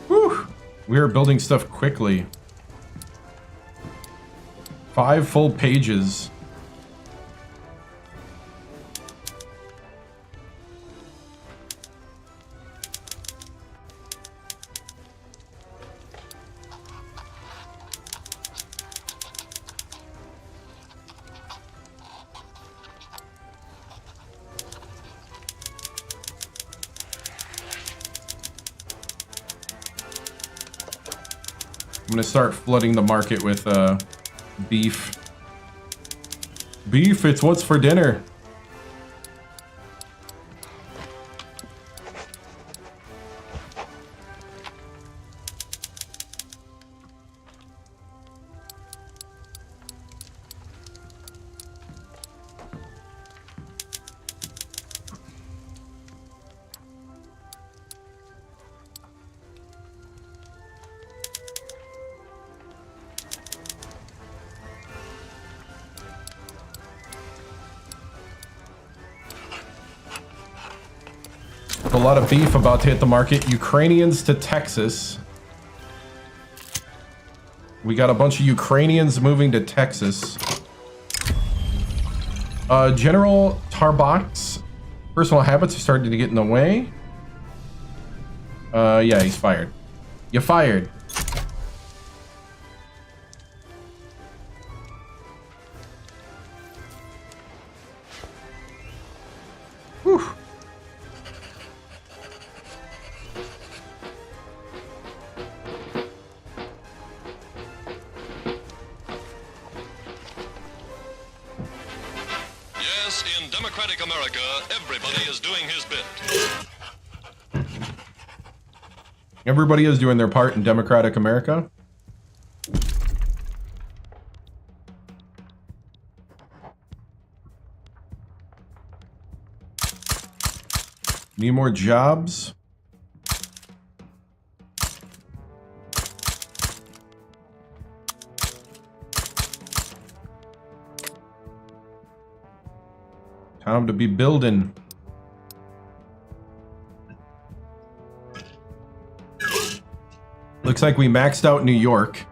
Speaker 1: Whew. We are building stuff quickly. 5 full pages. I'm gonna start flooding the market with beef. Beef, it's what's for dinner. A lot of beef about to hit the market. Ukrainians to Texas. We got a bunch of Ukrainians moving to Texas. General Tarbak's personal habits are starting to get in the way. Yeah, he's fired. You're fired. Whew.
Speaker 2: Yes, in democratic America, everybody is doing his bit.
Speaker 1: Everybody is doing their part in democratic America. Need more jobs. Time to be building. Looks like we maxed out New York.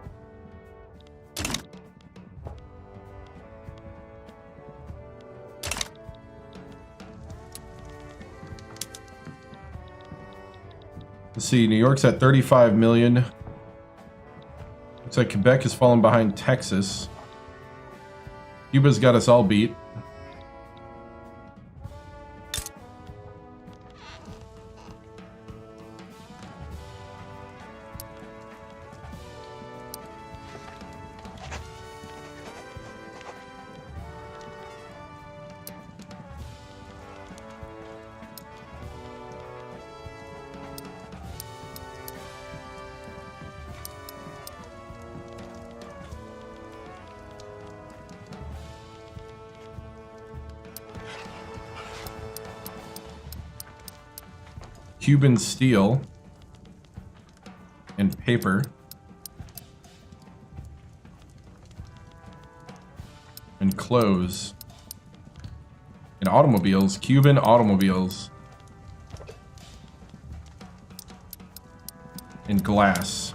Speaker 1: Let's see, New York's at 35 million. Looks like Quebec has fallen behind Texas. Cuba's got us all beat. Cuban steel and paper and clothes and automobiles, Cuban automobiles and glass.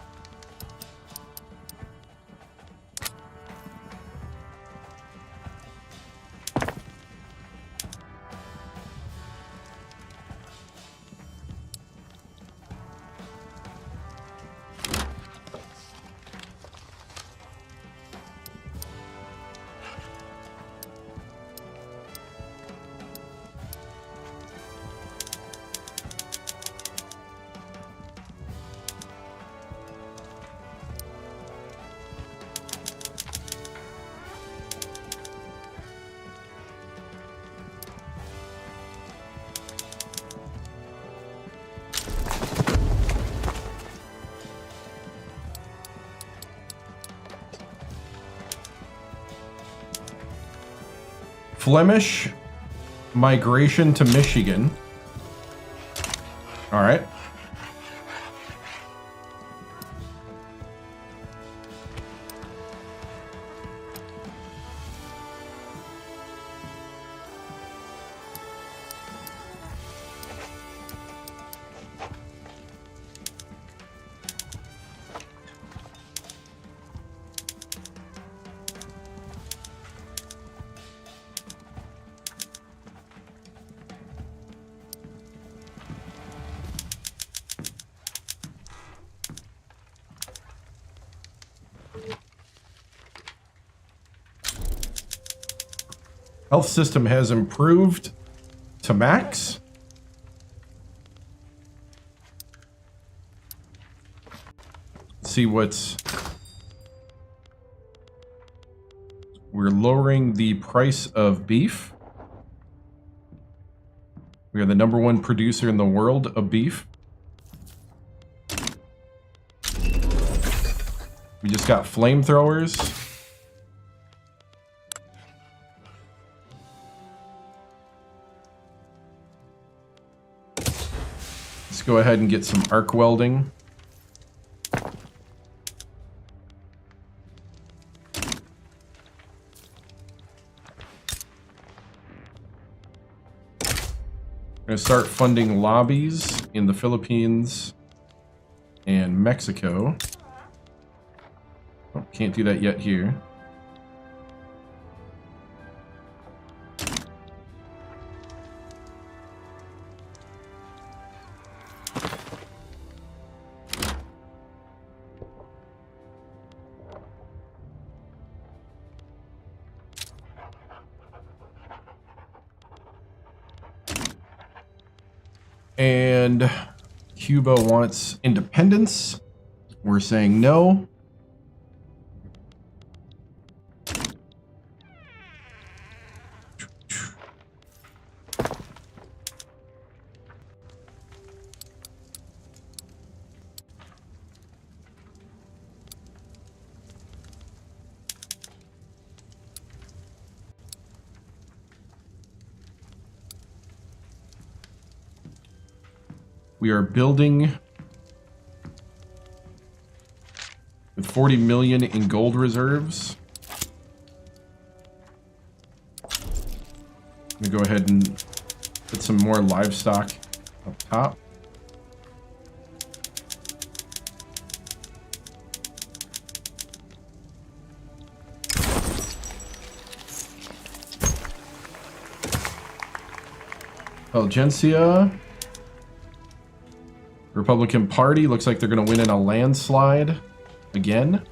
Speaker 1: Flemish migration to Michigan. All right. Health system has improved to max. Let's see what's... We're lowering the price of beef. We are the #1 producer in the world of beef. We just got flamethrowers. Let's go ahead and get some arc welding. I'm going to start funding lobbies in the Philippines and Mexico. Oh, can't do that yet here. And Cuba wants independence. We're saying no. We are building with 40 million in gold reserves. I'm gonna go ahead and put some more livestock up top. Algencia. Republican Party looks like they're going to win in a landslide again.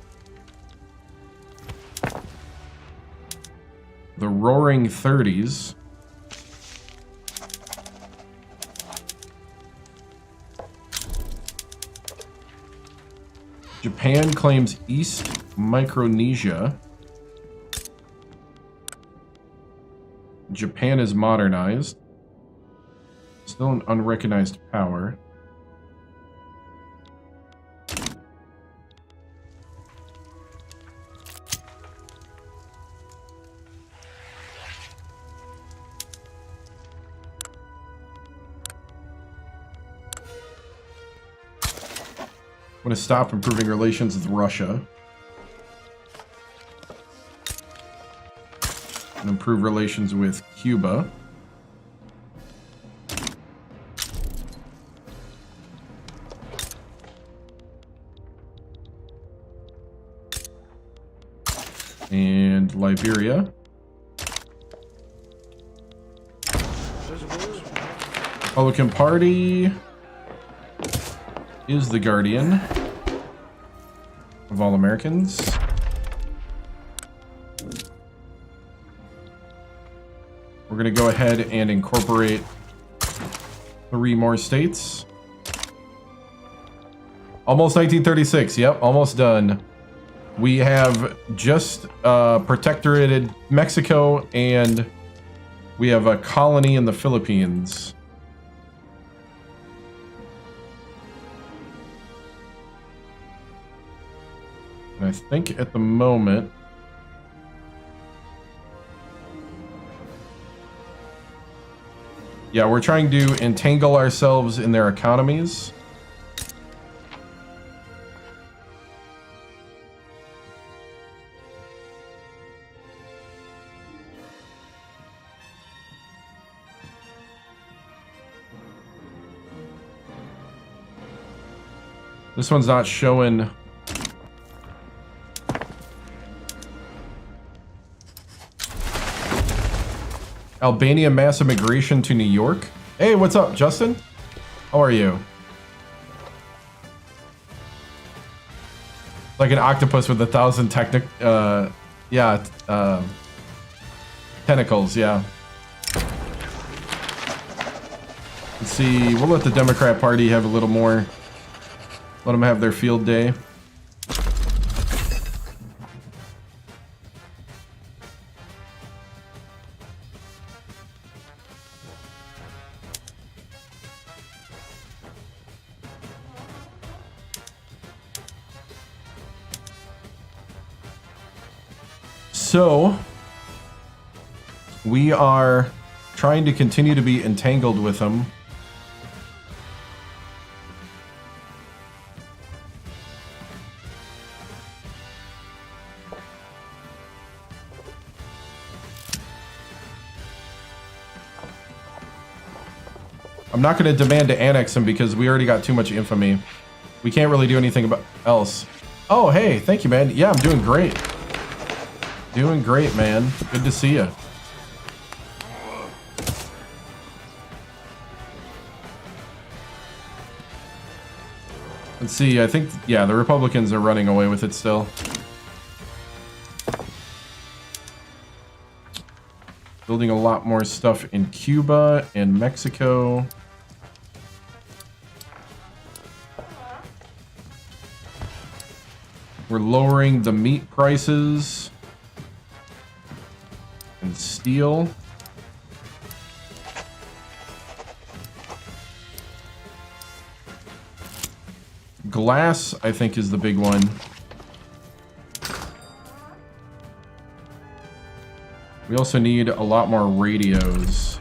Speaker 1: The Roaring 30s. Japan claims East Micronesia. Japan is modernized. Still an unrecognized power. I'm going to stop improving relations with Russia. And improve relations with Cuba. And Liberia. Republican Party is the guardian of all Americans. We're going to go ahead and incorporate 3 more states. Almost 1936. Yep, almost done. We have just protectorated Mexico, and we have a colony in the Philippines. And I think at the moment, yeah, we're trying to entangle ourselves in their economies. This one's not showing. Albania mass immigration to New York. Hey, what's up, Justin? How are you? Like an octopus with 1,000 tentacles, yeah. Let's see, we'll let the Democrat Party have a little more. Let them have their field day. So, we are trying to continue to be entangled with them. I'm not going to demand to annex him because we already got too much infamy. We can't really do anything about else. Oh, hey, thank you, man. Yeah, I'm doing great. Doing great, man. Good to see you. Let's see, I think, yeah, the Republicans are running away with it still. Building a lot more stuff in Cuba and Mexico. We're lowering the meat prices and steel. Glass, I think, is the big one. We also need a lot more radios.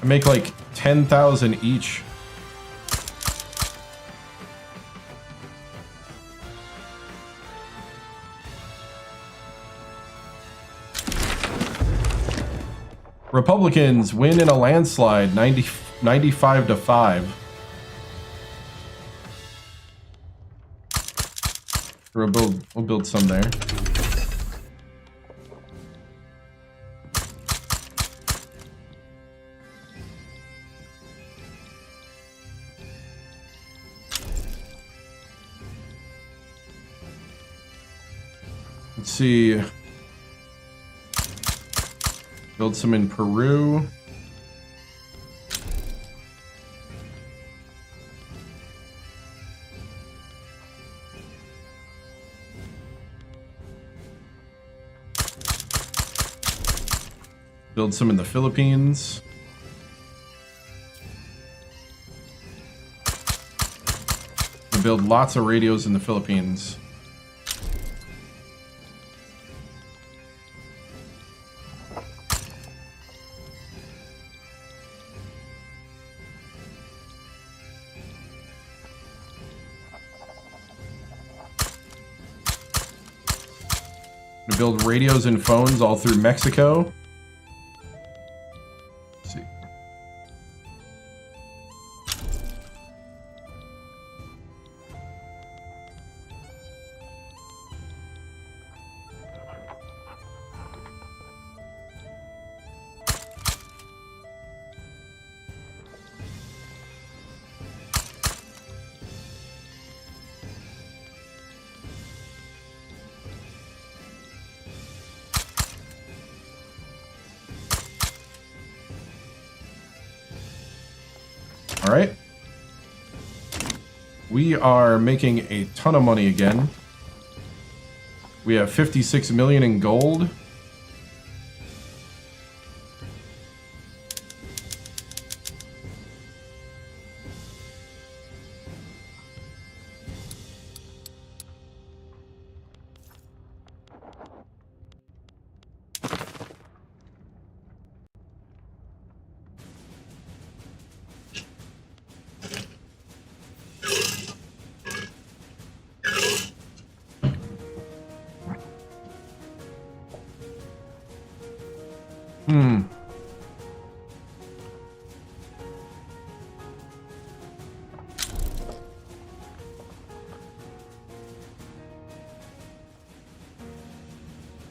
Speaker 1: make like 10,000 each. Republicans win in a landslide, 95-5. We'll build some there. Let's see. Build some in Peru. Build some in the Philippines. We'll build lots of radios in the Philippines. We build radios and phones all through Mexico. Let's see. All right. We are making a ton of money again. We have 56 million in gold.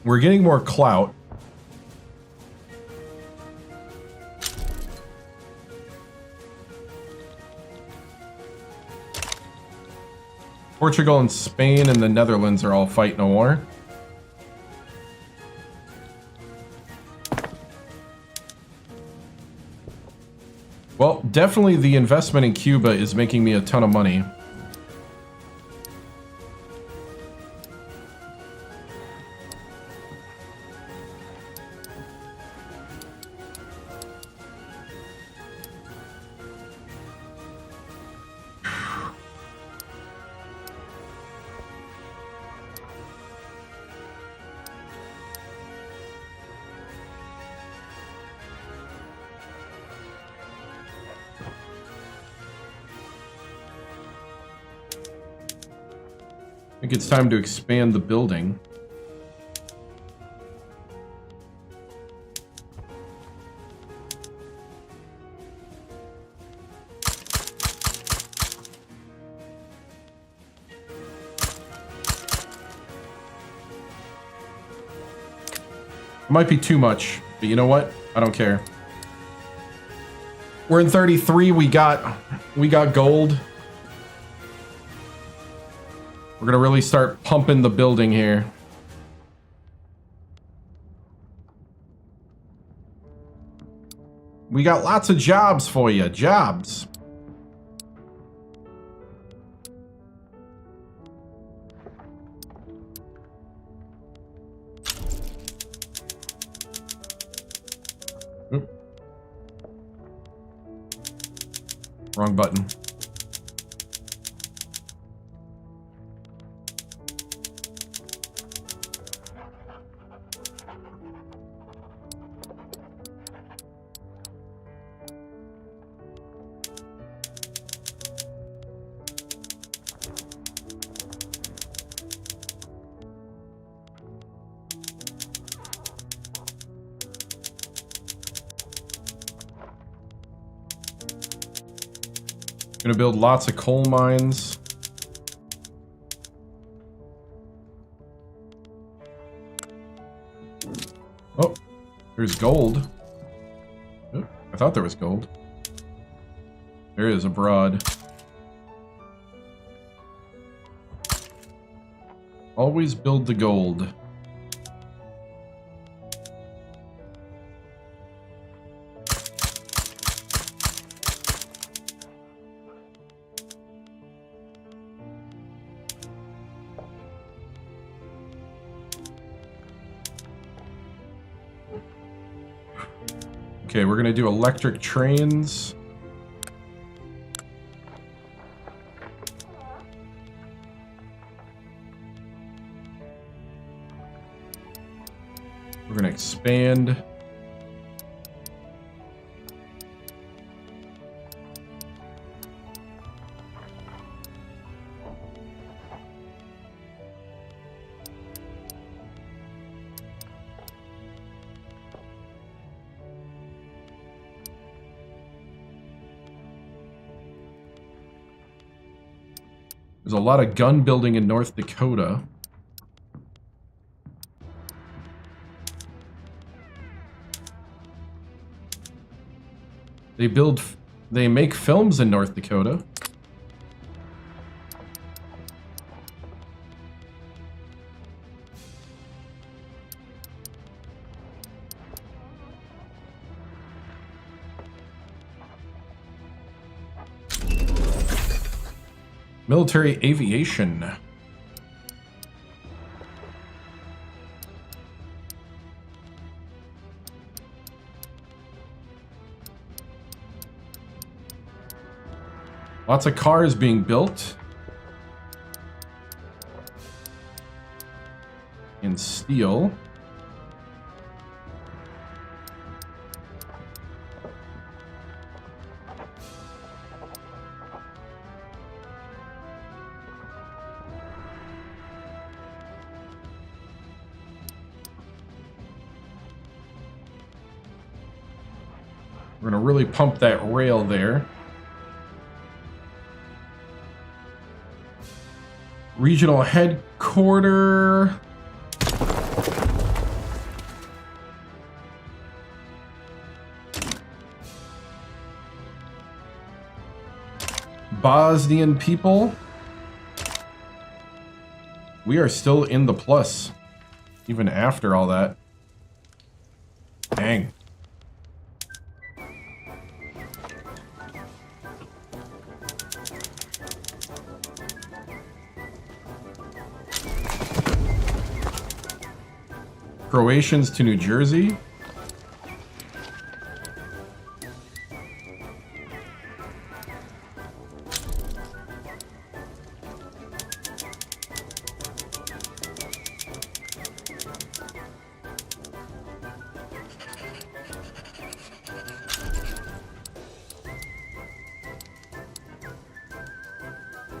Speaker 1: We're getting more clout. Portugal and Spain and the Netherlands are all fighting a war. Well, definitely the investment in Cuba is making me a ton of money. I think it's time to expand the building. It might be too much, but you know what? I don't care. We're in 33. We got gold. We're gonna really start pumping the building here. We got lots of jobs for you. Jobs. Oop. Wrong button. Gonna build lots of coal mines. Oh, there's gold. Oh, I thought there was gold. There is abroad. Always build the gold. Okay, we're gonna do electric trains. We're gonna expand. There's a lot of gun building in North Dakota. They make films in North Dakota. Military aviation. Lots of cars being built. In steel. We're gonna really pump that rail there. Regional headquarter. Bosnian people. We are still in the plus, even after all that. Dang. Croatians to New Jersey.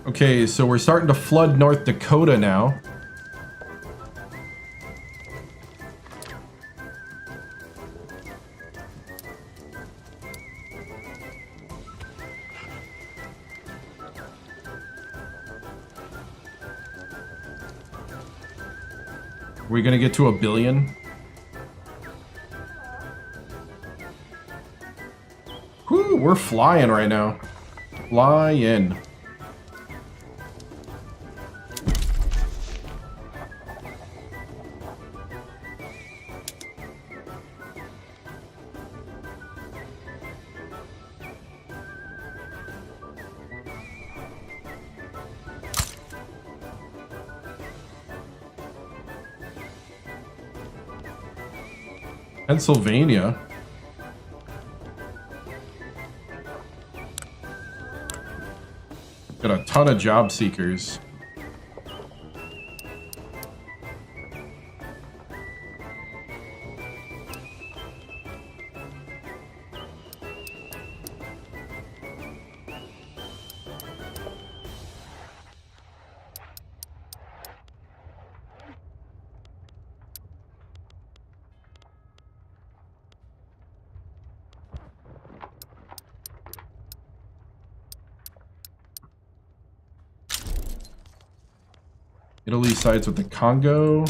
Speaker 1: Okay, so we're starting to flood North Dakota now. Are we gonna get to 1 billion? Whew, we're flying right now. Flying. Pennsylvania. Got a ton of job seekers. Italy sides with the Congo.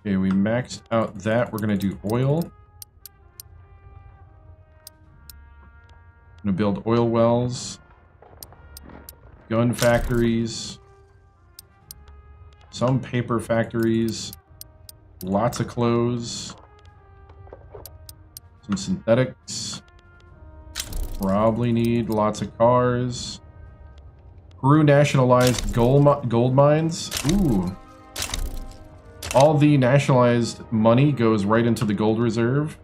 Speaker 1: Okay, we maxed out that. We're going to do oil. Going to build oil wells. Gun factories. Some paper factories. Lots of clothes. Some synthetics. Probably need lots of cars. Peru nationalized gold mines. Ooh. All the nationalized money goes right into the gold reserve.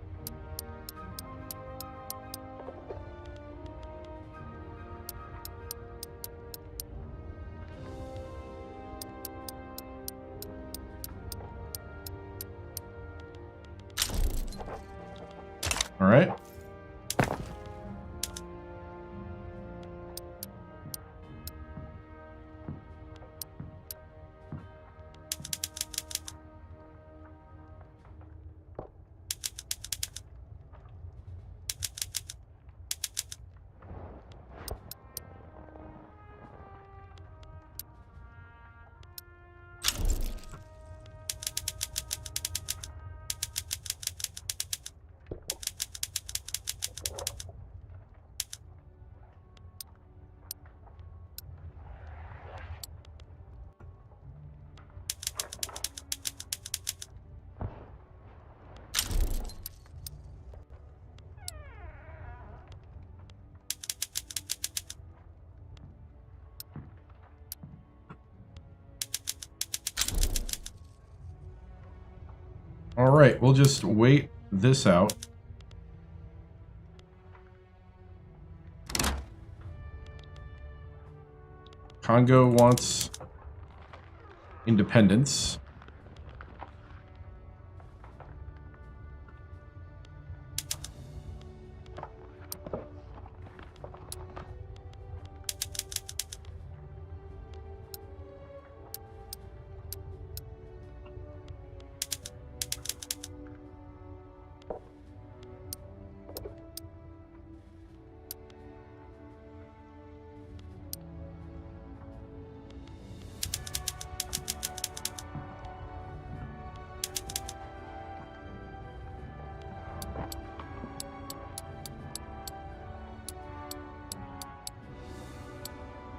Speaker 1: All right. All right, we'll just wait this out. Congo wants independence.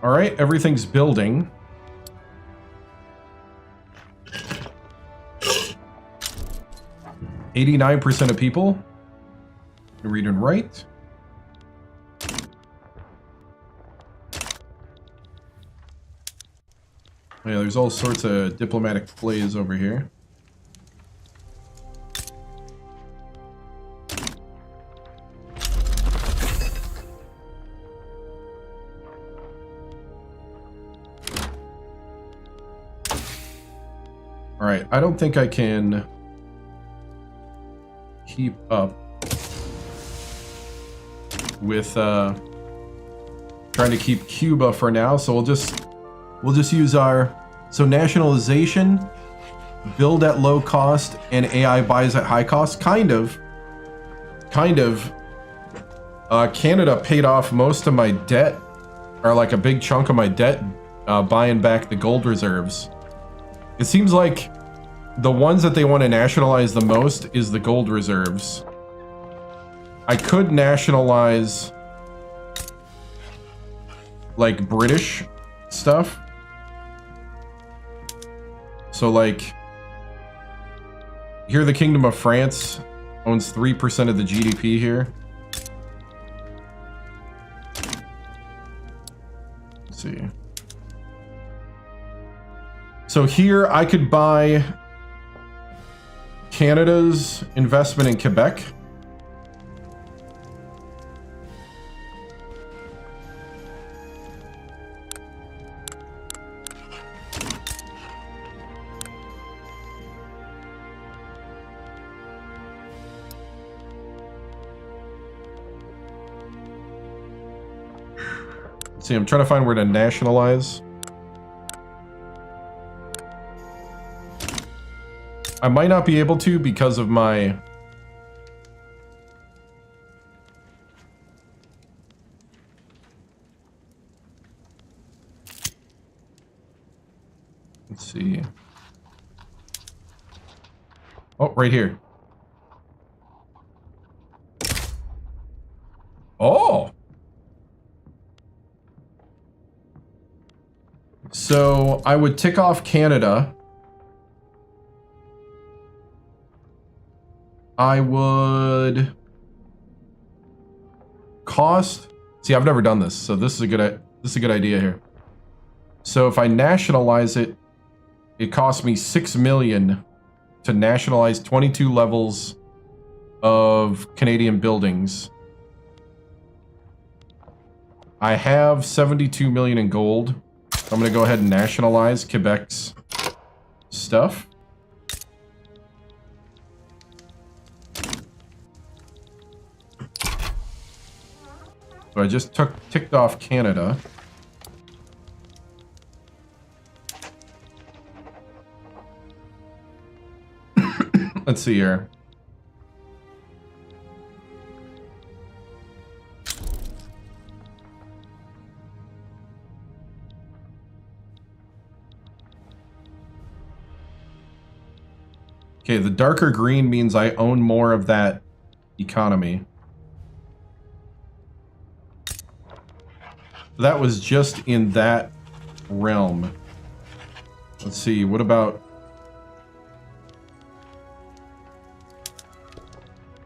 Speaker 1: All right, everything's building. %89 of people can read and write. Yeah, there's all sorts of diplomatic plays over here. Alright, I don't think I can keep up with trying to keep Cuba for now, so we'll just use our nationalization, build at low cost, and AI buys at high cost. Kind of. Canada paid off most of my debt, or like a big chunk of my debt, buying back the gold reserves. It seems like the ones that they want to nationalize the most is the gold reserves. I could nationalize like British stuff. So like here the Kingdom of France owns 3% of the GDP here. Let's see. So here I could buy Canada's investment in Quebec. Let's see, I'm trying to find where to nationalize. I might not be able to because of my... Let's see. Oh, right here. Oh! So I would tick off Canada. I would cost. See, I've never done this, so this is a good idea here. So if I nationalize it, it costs me 6 million to nationalize 22 levels of Canadian buildings. I have 72 million in gold. I'm gonna go ahead and nationalize Quebec's stuff. So I just ticked off Canada. Let's see here. Okay, the darker green means I own more of that economy. That was just in that realm. Let's see, what about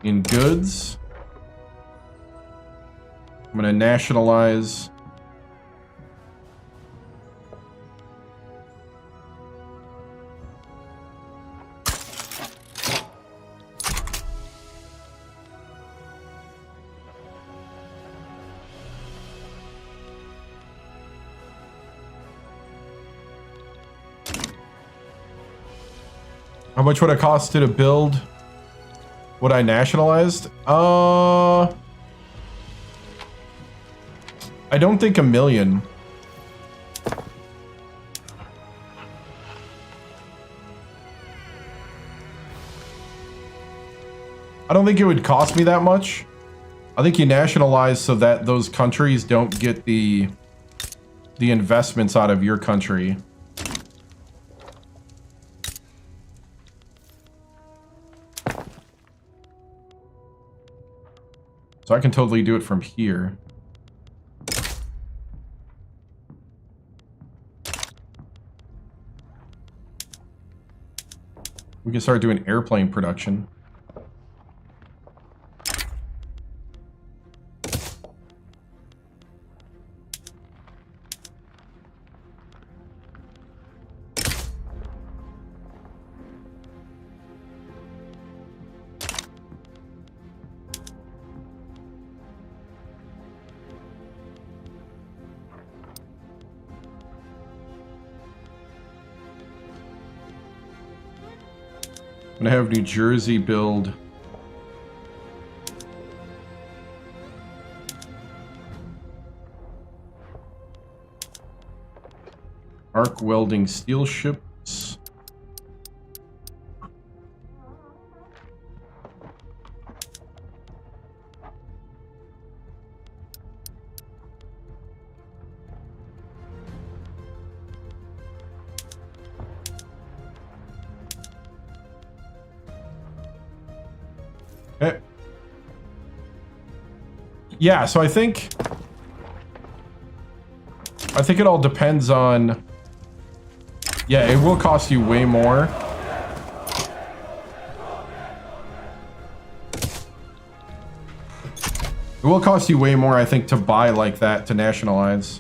Speaker 1: in goods? I'm gonna nationalize how much would it cost to build what I nationalized? I don't think 1 million. I don't think it would cost me that much. I think you nationalize so that those countries don't get the investments out of your country. So I can totally do it from here. We can start doing airplane production. I'm gonna have New Jersey build arc welding steel ships. Okay. Yeah, so I think it all depends on. Yeah, it will cost you way more. It will cost you way more, I think, to buy like that, to nationalize.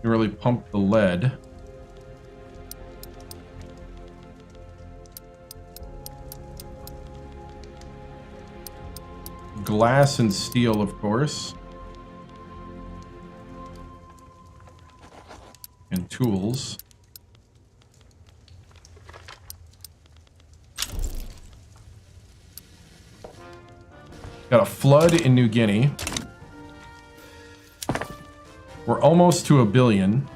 Speaker 1: Can really pump the lead. Glass and steel, of course. And tools. Got a flood in New Guinea. We're almost to 1 billion.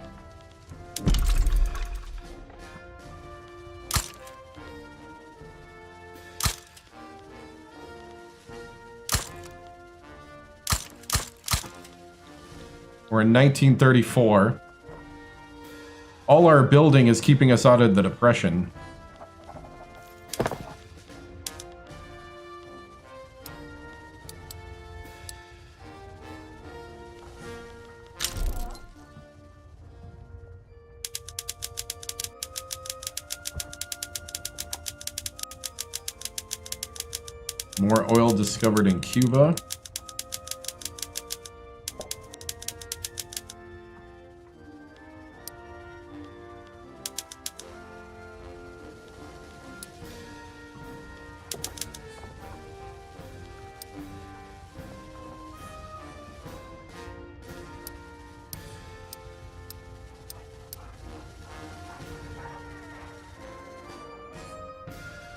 Speaker 1: We're in 1934. All our building is keeping us out of the Depression. More oil discovered in Cuba.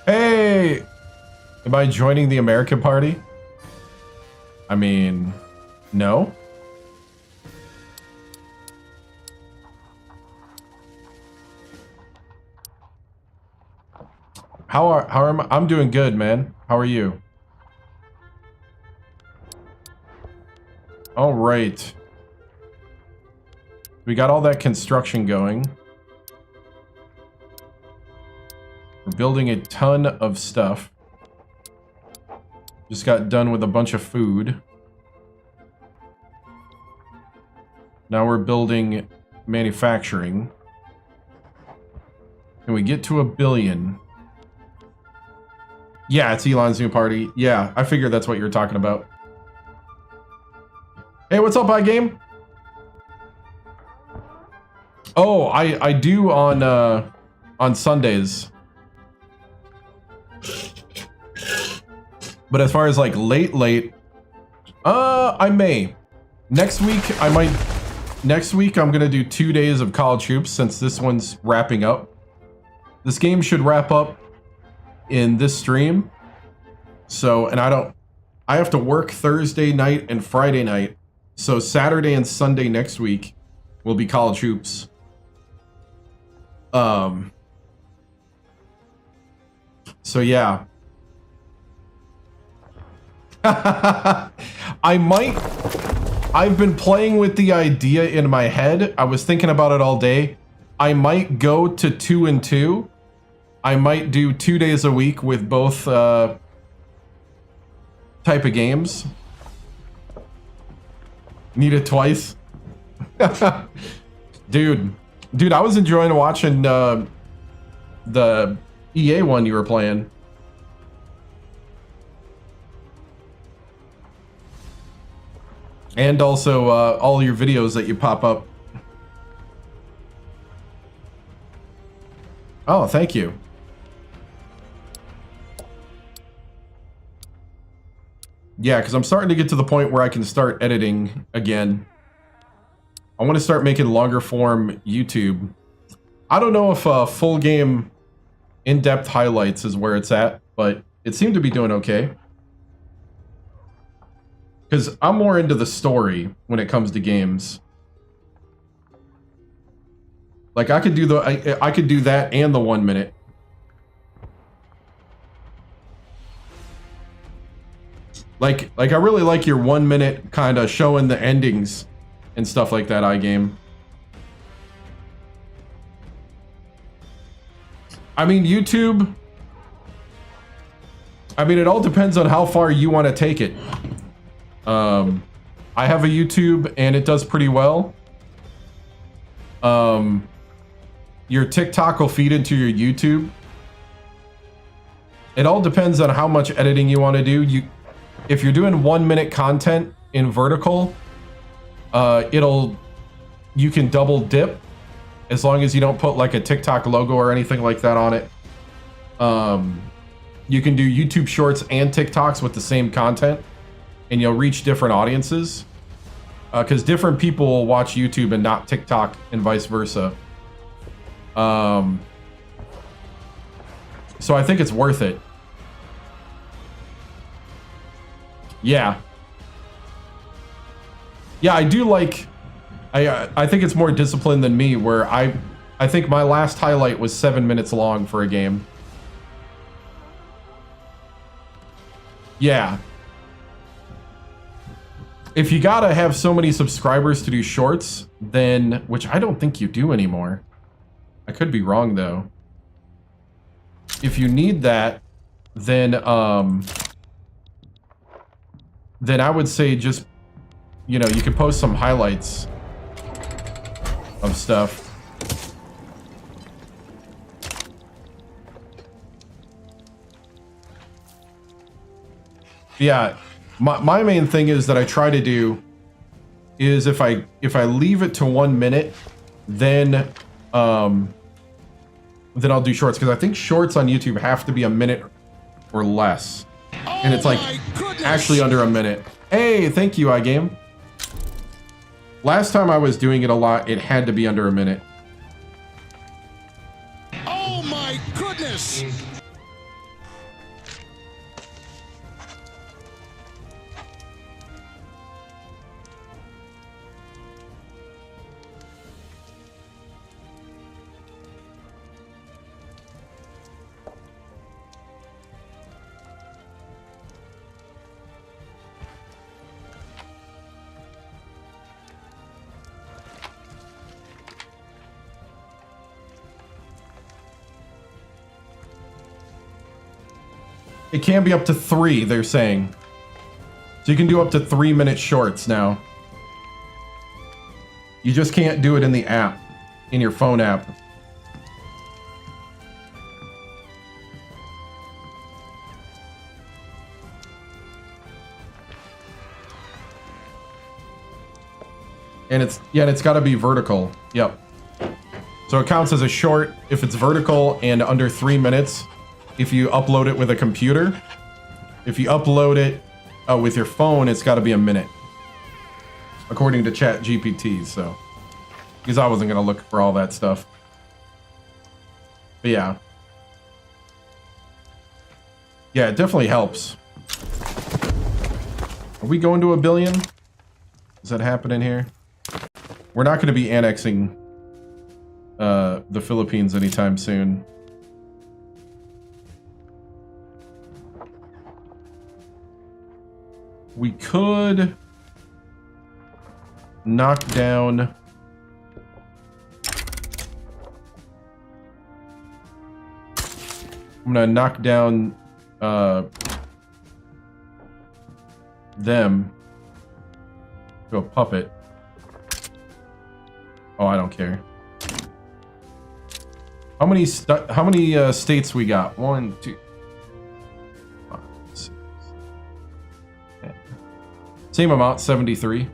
Speaker 1: Hey! Am I joining the American Party? I mean, no. How am I? I'm doing good, man. How are you? All right. We got all that construction going. We're building a ton of stuff. Just got done with a bunch of food. Now we're building manufacturing. Can we get to 1 billion? Yeah, it's Elon's new party. Yeah, I figured that's what you were talking about. Hey, what's up, iGame? Oh, I do on Sundays. But as far as like late, I may. Next week, I might. Next week, I'm gonna do 2 days of college hoops since this one's wrapping up. This game should wrap up in this stream. So, and I have to work Thursday night and Friday night. So Saturday and Sunday next week will be college hoops. So yeah. I've been playing with the idea in my head. I was thinking about it all day. I might go to 2 and 2. I might do 2 days a week with both type of games. Need it twice. Dude, I was enjoying watching the EA one you were playing. And also all your videos that you pop up. Oh, thank you. Yeah, because I'm starting to get to the point where I can start editing again. I want to start making longer form YouTube. I don't know if full game in-depth highlights is where it's at, but it seemed to be doing okay. Because I'm more into the story when it comes to games. Like I could do I could do that and the 1 minute. Like I really like your 1 minute kind of showing the endings and stuff like that, iGame. I mean, YouTube. I mean, it all depends on how far you want to take it. I have a YouTube and it does pretty well. Your TikTok will feed into your YouTube. It all depends on how much editing you want to do. If you're doing 1 minute content in vertical, it'll you can double dip as long as you don't put like a TikTok logo or anything like that on it. You can do YouTube Shorts and TikToks with the same content, and you'll reach different audiences. Because different people will watch YouTube and not TikTok, and vice versa. So I think it's worth it. Yeah. Yeah, I do like... I think it's more disciplined than me, where I think my last highlight was 7 minutes long for a game. Yeah. If you gotta have so many subscribers to do shorts, then... Which I don't think you do anymore. I could be wrong, though. If you need that, then I would say just... You know, you could post some highlights of stuff. Yeah, my main thing is that I try to do is if I leave it to 1 minute, then I'll do shorts, because I think shorts on YouTube have to be a minute or less, and it's like actually under a minute. Hey, thank you, iGame. Last time I was doing it a lot, it had to be under a minute.
Speaker 3: Oh my goodness!
Speaker 1: It can be up to 3, they're saying. So you can do up to 3-minute shorts now. You just can't do it in the app, in your phone app. And it's got to be vertical. Yep. So it counts as a short if it's vertical and under 3 minutes. If you upload it with a computer. If you upload it with your phone, it's got to be a minute, according to ChatGPT. So, because I wasn't gonna look for all that stuff. But yeah, it definitely helps. Are we going to 1 billion? Is that happening here? We're not going to be annexing the Philippines anytime soon. We could knock down... I'm gonna knock down them to a puppet. Oh, I don't care. How many states we got? 1, 2, 5, 6, 10. Same amount, 73.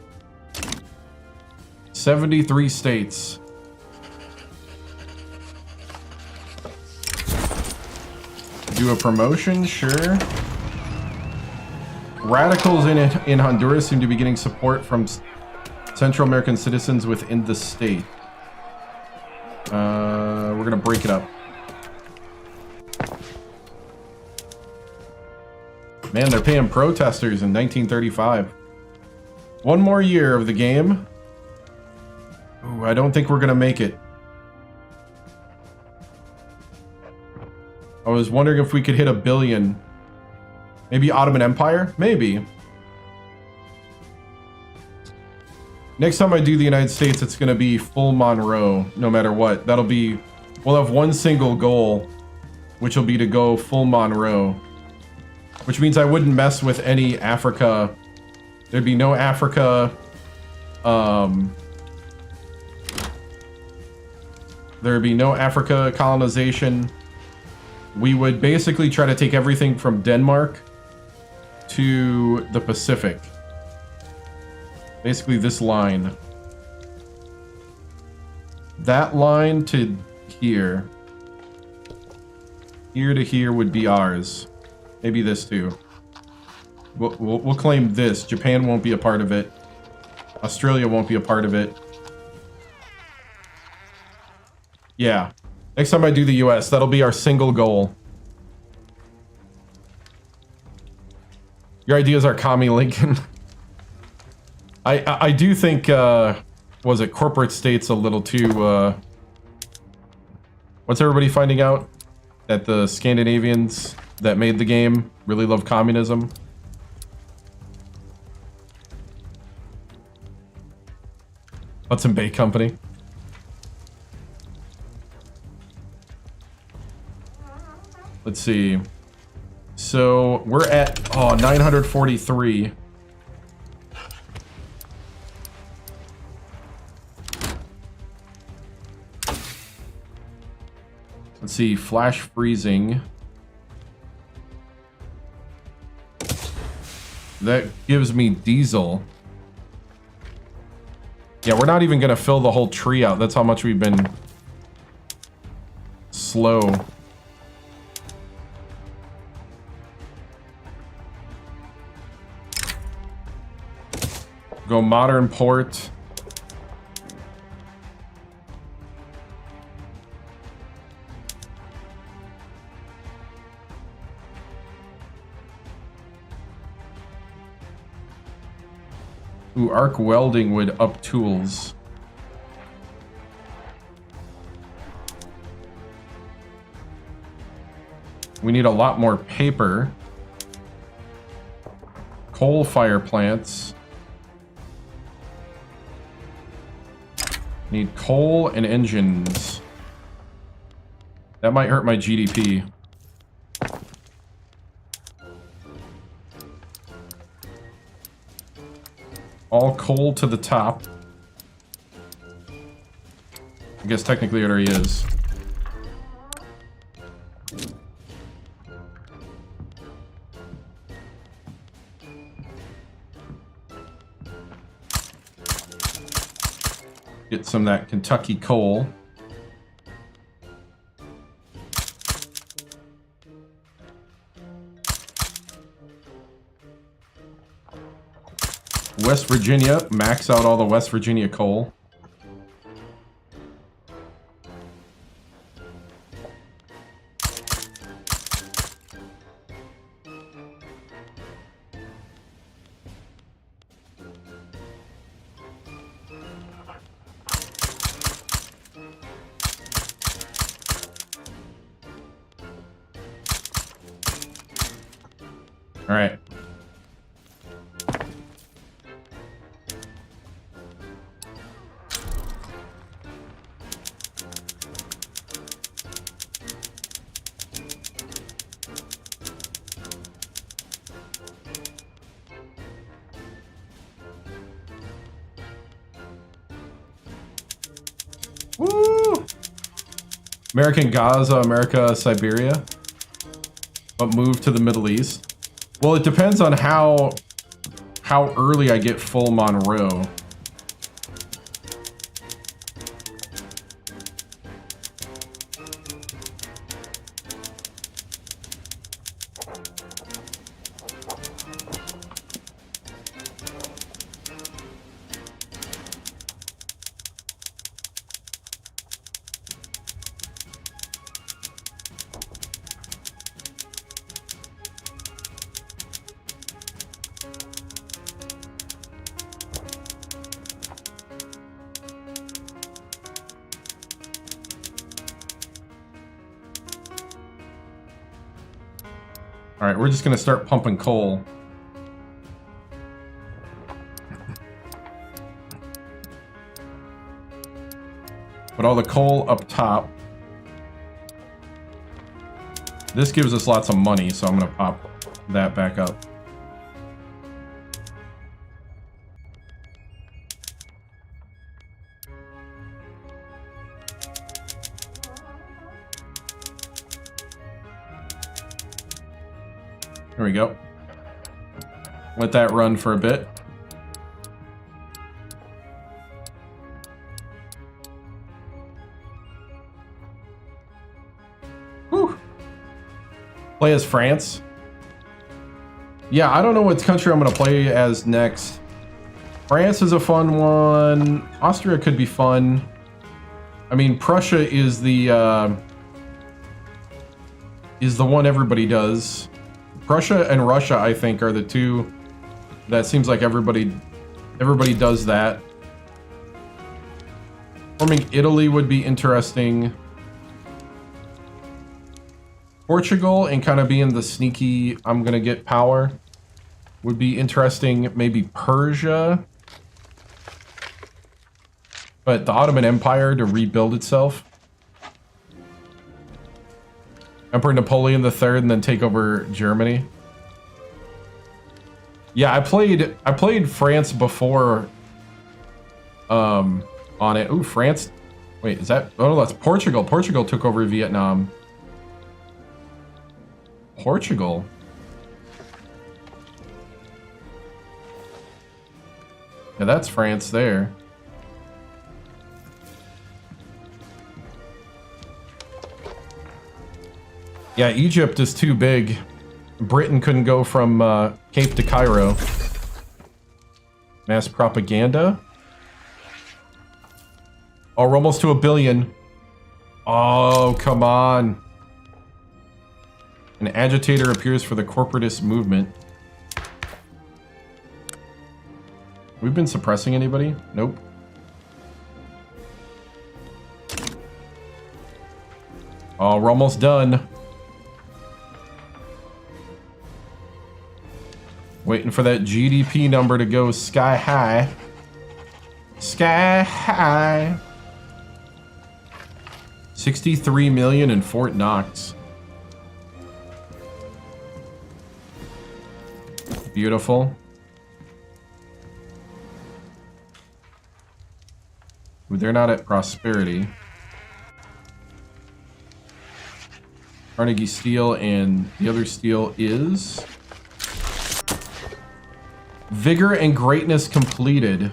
Speaker 1: 73 states. Do a promotion, sure. Radicals in Honduras seem to be getting support from Central American citizens within the state. We're gonna break it up. Man, they're paying protesters in 1935. One more year of the game. Ooh, I don't think we're gonna make it. I was wondering if we could hit 1 billion. Maybe Ottoman Empire? Maybe. Next time I do the United States, it's going to be full Monroe, no matter what. That'll be... We'll have one single goal, which will be to go full Monroe. Which means I wouldn't mess with any Africa. There'd be no Africa... There'd be no Africa colonization. We would basically try to take everything from Denmark to the Pacific. Basically this line. that line to here. Here to here would be ours. Maybe this too. We'll claim this. Japan won't be a part of it. Australia won't be a part of it. Yeah. Next time I do the US, that'll be our single goal. Your ideas are commie Lincoln. I do think, was it corporate states a little too, what's everybody finding out? That the Scandinavians that made the game really love communism? Hudson Bay Company. Let's see. So we're at 943. Let's see, flash freezing. That gives me diesel. Yeah, we're not even gonna fill the whole tree out. That's how much we've been slow. Go modern port. Ooh, arc welding would up tools. We need a lot more paper. Coal fire plants. Need coal and engines. That might hurt my GDP. All coal to the top. I guess technically it already is. Get some of that Kentucky coal. West Virginia, max out all the West Virginia coal. All right. Woo! American Gaza, America, Siberia. But move to the Middle East. Well, it depends on how early I get full Monroe. All right, we're just gonna start pumping coal. Put all the coal up top. This gives us lots of money, so I'm gonna pop that back up. There we go. Let that run for a bit. Play as France. Yeah, I don't know what country I'm going to play as next. France is a fun one. Austria could be fun. I mean, Prussia is the one everybody does. Prussia and Russia, I think, are the two that seems like everybody does that. Forming Italy would be interesting. Portugal and kind of being the sneaky, I'm gonna get power, would be interesting. Maybe Persia. But the Ottoman Empire to rebuild itself. Emperor Napoleon III and then take over Germany. Yeah, I played France before on it. Ooh, France. Wait, is that? Oh, that's Portugal. Portugal took over Vietnam. Portugal. Yeah, that's France there. Yeah, Egypt is too big. Britain couldn't go from Cape to Cairo. Mass propaganda. Oh, we're almost to 1 billion. Oh, come on. An agitator appears for the corporatist movement. We've been suppressing anybody? Nope. Oh, we're almost done. Waiting for that GDP number to go sky high. Sky high. 63 million in Fort Knox. Beautiful. Ooh, they're not at prosperity. Carnegie Steel and the other steel is... Vigor and greatness completed.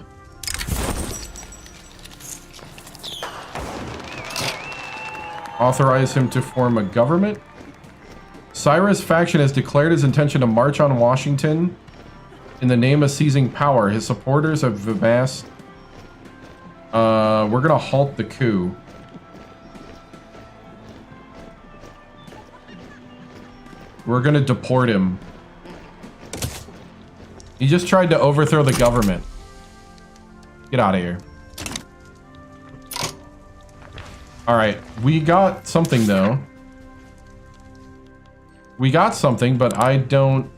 Speaker 1: Authorize him to form a government. Cyrus faction has declared his intention to march on Washington in the name of seizing power. His supporters have amassed. We're gonna halt the coup. We're gonna deport him. He just tried to overthrow the government. Get out of here. Alright, we got something though. We got something, but I don't...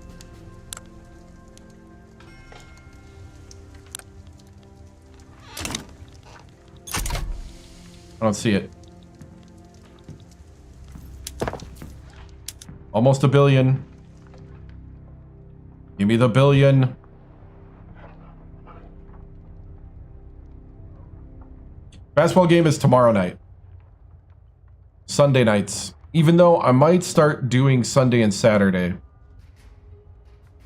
Speaker 1: I don't see it. Almost 1 billion. Give me the 1 billion. Basketball game is tomorrow night. Sunday nights. Even though I might start doing Sunday and Saturday.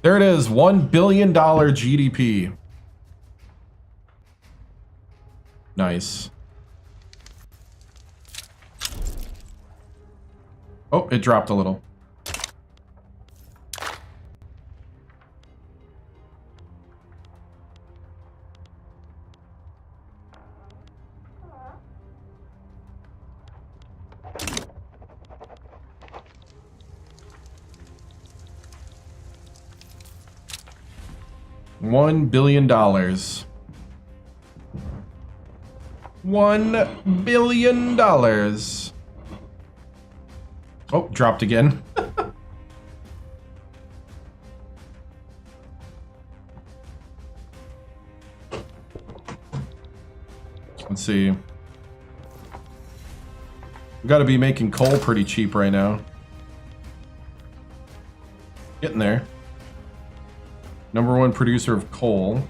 Speaker 1: There it is. $1 billion GDP. Nice. Oh, it dropped a little. $1 billion. $1 billion. Oh, dropped again. Let's see. We got to be making coal pretty cheap right now. Getting there. #1 producer of coal.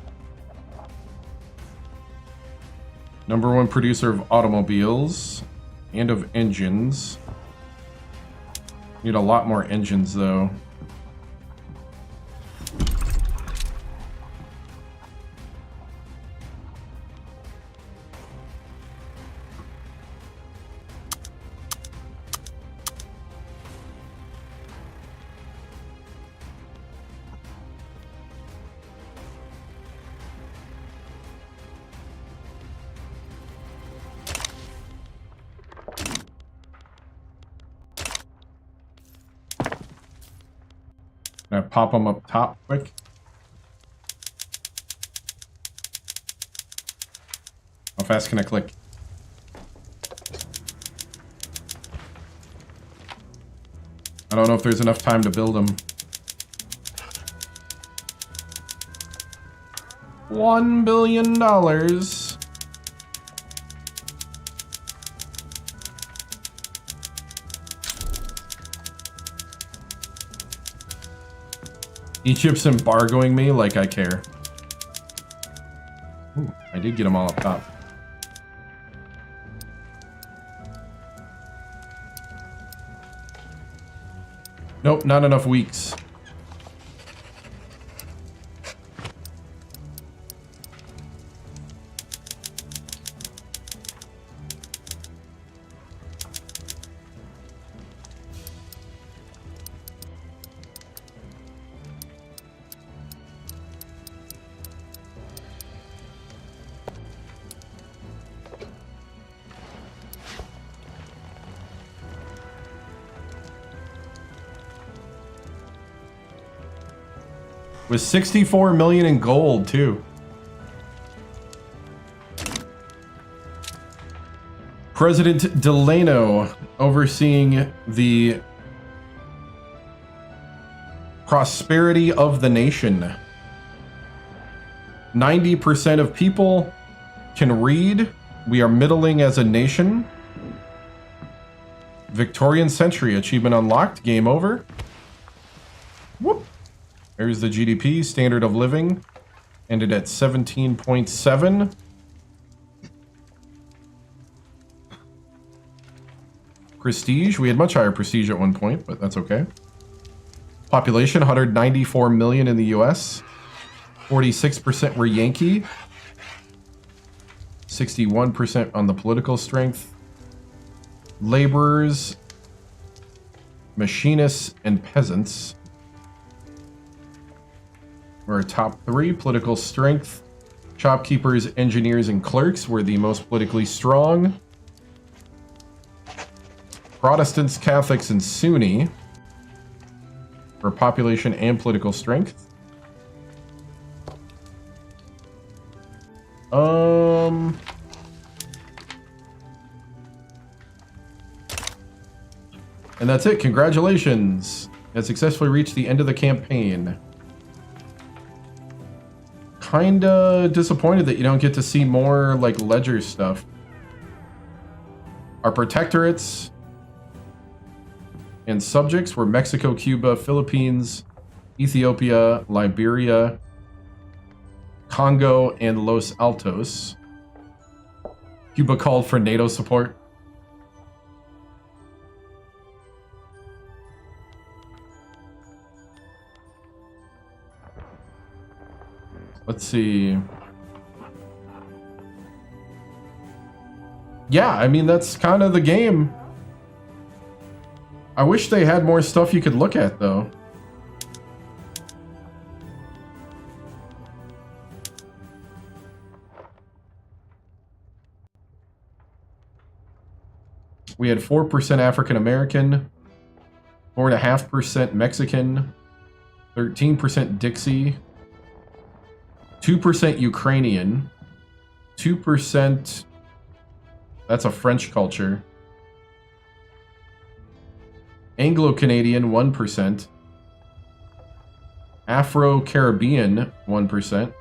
Speaker 1: #1 producer of automobiles and of engines. Need a lot more engines though. Can I pop them up top quick? How fast can I click? I don't know if there's enough time to build them. $1 billion. Egypt's embargoing me like I care. Ooh, I did get them all up top. Nope, not enough weeks. With 64 million in gold, too. President Delano overseeing the prosperity of the nation. 90% of people can read. We are middling as a nation. Victorian century achievement unlocked. Game over. Whoop. There's the GDP, standard of living, ended at 17.7. Prestige, we had much higher prestige at one point, but that's okay. Population, 194 million in the US. 46% were Yankee. 61% on the political strength. Laborers, machinists, and peasants. We're top 3. Political strength. Shopkeepers, engineers, and clerks were the most politically strong. Protestants, Catholics, and Sunni for population and political strength. And that's it. Congratulations. You have successfully reached the end of the campaign. Kinda disappointed that you don't get to see more like ledger stuff. Our protectorates and subjects were Mexico, Cuba, Philippines, Ethiopia, Liberia, Congo, and Los Altos. Cuba called for NATO support. Let's see. Yeah, I mean, that's kind of the game. I wish they had more stuff you could look at, though. We had 4% African American, 4.5% Mexican, 13% Dixie, 2% Ukrainian, 2%, that's a French culture, Anglo-Canadian 1%, Afro-Caribbean 1%,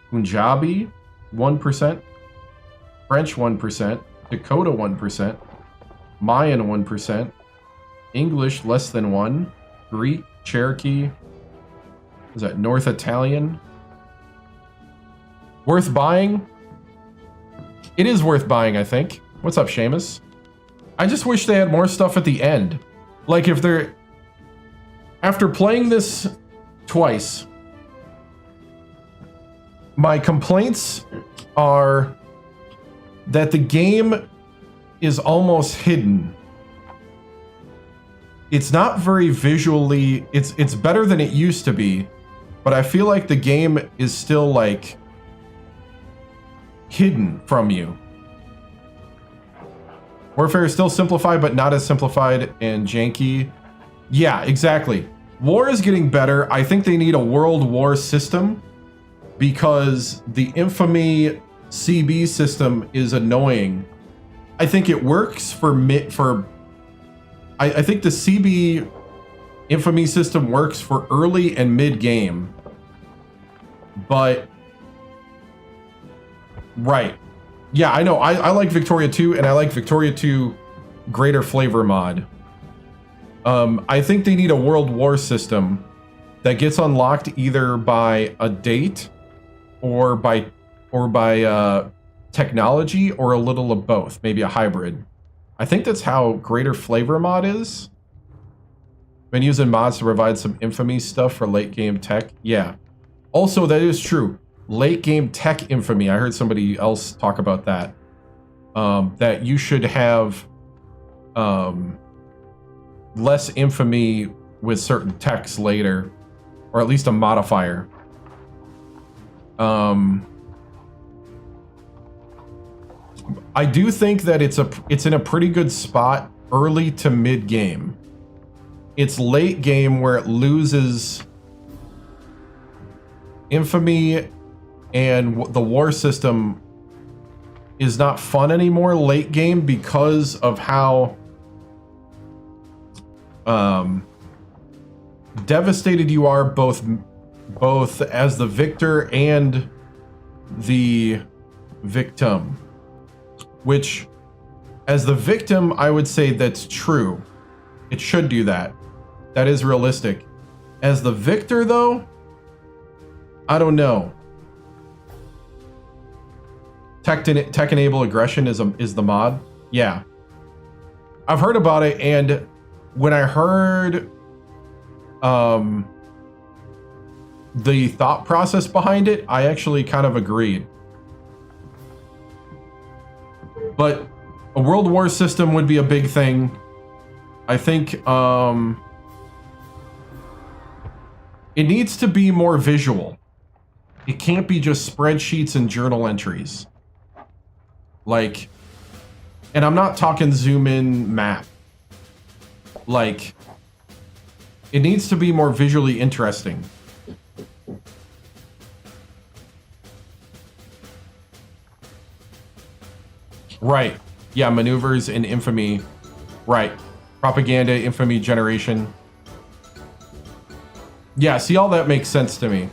Speaker 1: Punjabi 1%, French 1%, Dakota 1%, Mayan 1%, English less than 1, Greek, Cherokee, is that North Italian? Worth buying? It is worth buying, I think. What's up, Seamus? I just wish they had more stuff at the end. Like if they're... After playing this twice, my complaints are that the game is almost hidden. It's not very visually, it's better than it used to be, but I feel like the game is still like hidden from you. Warfare is still simplified, but not as simplified and janky. Yeah, exactly. War is getting better. I think they need a world war system because the infamy CB system is annoying. I think it works I think the CB infamy system works for early and mid game, but right. Yeah, I know. I like Victoria 2 and I like Victoria 2 Greater Flavor mod. I think they need a world war system that gets unlocked either by a date or by technology or a little of both, maybe a hybrid. I think that's how Greater Flavor mod is. Been using mods to provide some infamy stuff for late game tech. Yeah. Also, that is true. Late game tech infamy. I heard somebody else talk about that. That you should have less infamy with certain techs later, or at least a modifier. I do think that it's in a pretty good spot early to mid game. It's late game where it loses infamy and the war system is not fun anymore late game because of how devastated you are both as the victor and the victim. Which, as the victim, I would say that's true. It should do that. That is realistic. As the victor, though, I don't know. Tech enable aggression is the mod. Yeah, I've heard about it, and when I heard the thought process behind it, I actually kind of agreed. But a world war system would be a big thing. I think it needs to be more visual. It can't be just spreadsheets and journal entries. Like, and I'm not talking zoom in map. Like, it needs to be more visually interesting. Right. Yeah, maneuvers and infamy. Right. Propaganda, infamy generation. Yeah, see, all that makes sense to me.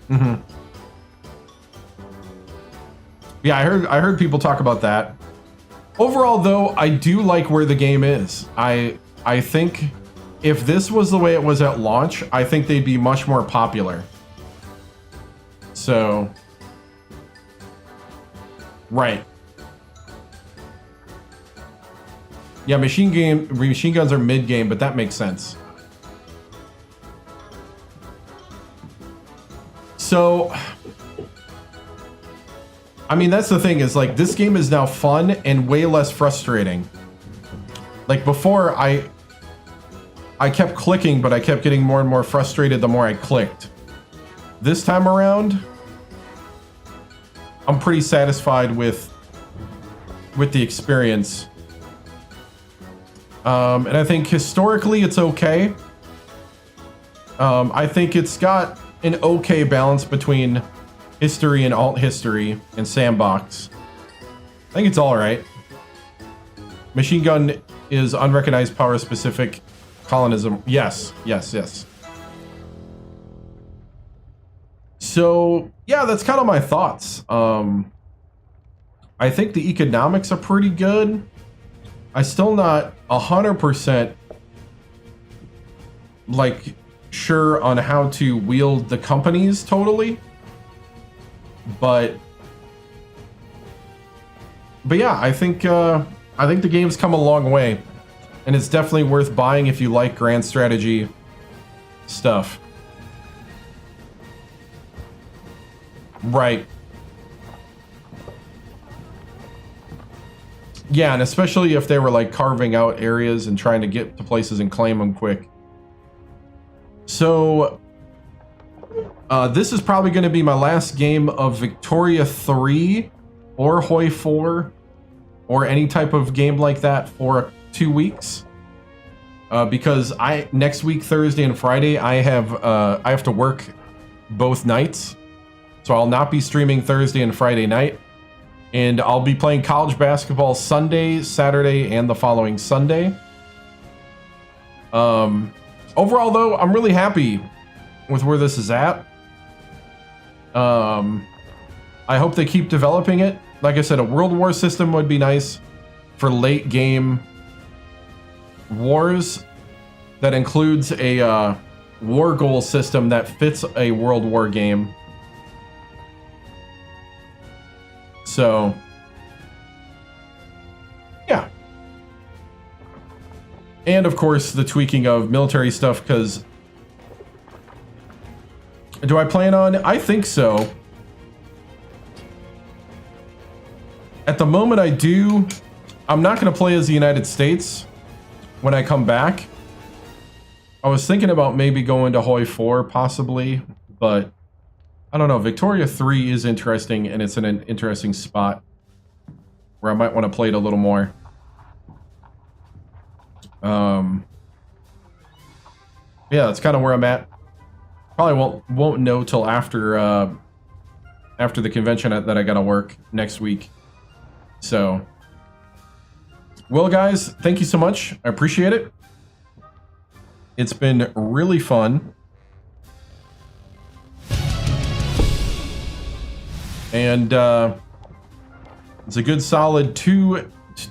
Speaker 1: Mm-hmm. Yeah, I heard people talk about that. Overall, though, I do like where the game is. I think if this was the way it was at launch, I think they'd be much more popular. So, right. Yeah, machine guns are mid game, but that makes sense. So, I mean, that's the thing, is like this game is now fun and way less frustrating. Like before, I kept clicking, but I kept getting more and more frustrated the more I clicked. This time around, I'm pretty satisfied with the experience. And I think historically it's okay. I think it's got an okay balance between history and alt history and sandbox. I think it's all right. Machine gun is unrecognized power specific colonism. Yes. So yeah, that's kind of my thoughts. I think the economics are pretty good. I'm still not 100% like sure on how to wield the companies totally, but yeah, I think the game's come a long way, and it's definitely worth buying if you like grand strategy stuff. Right. Yeah, and especially if they were like carving out areas and trying to get to places and claim them quick. So This is probably going to be my last game of Victoria 3 or Hoi 4 or any type of game like that for 2 weeks. Because next week, Thursday and Friday, I have to work both nights. So I'll not be streaming Thursday and Friday night. And I'll be playing college basketball Sunday, Saturday, and the following Sunday. Overall, though, I'm really happy with where this is at. I hope they keep developing it. Like I said, a World War system would be nice for late game wars that includes a war goal system that fits a World War game. So, yeah. And of course, the tweaking of military stuff, because do I plan on? I think so. At the moment, I do. I'm not going to play as the United States when I come back. I was thinking about maybe going to Hoi 4, possibly, but I don't know. Victoria 3 is interesting, and it's in an interesting spot where I might want to play it a little more. Yeah, that's kind of where I'm at. Probably won't know till after the convention that I gotta work next week. So, well, guys, thank you so much. I appreciate it. It's been really fun. And it's a good solid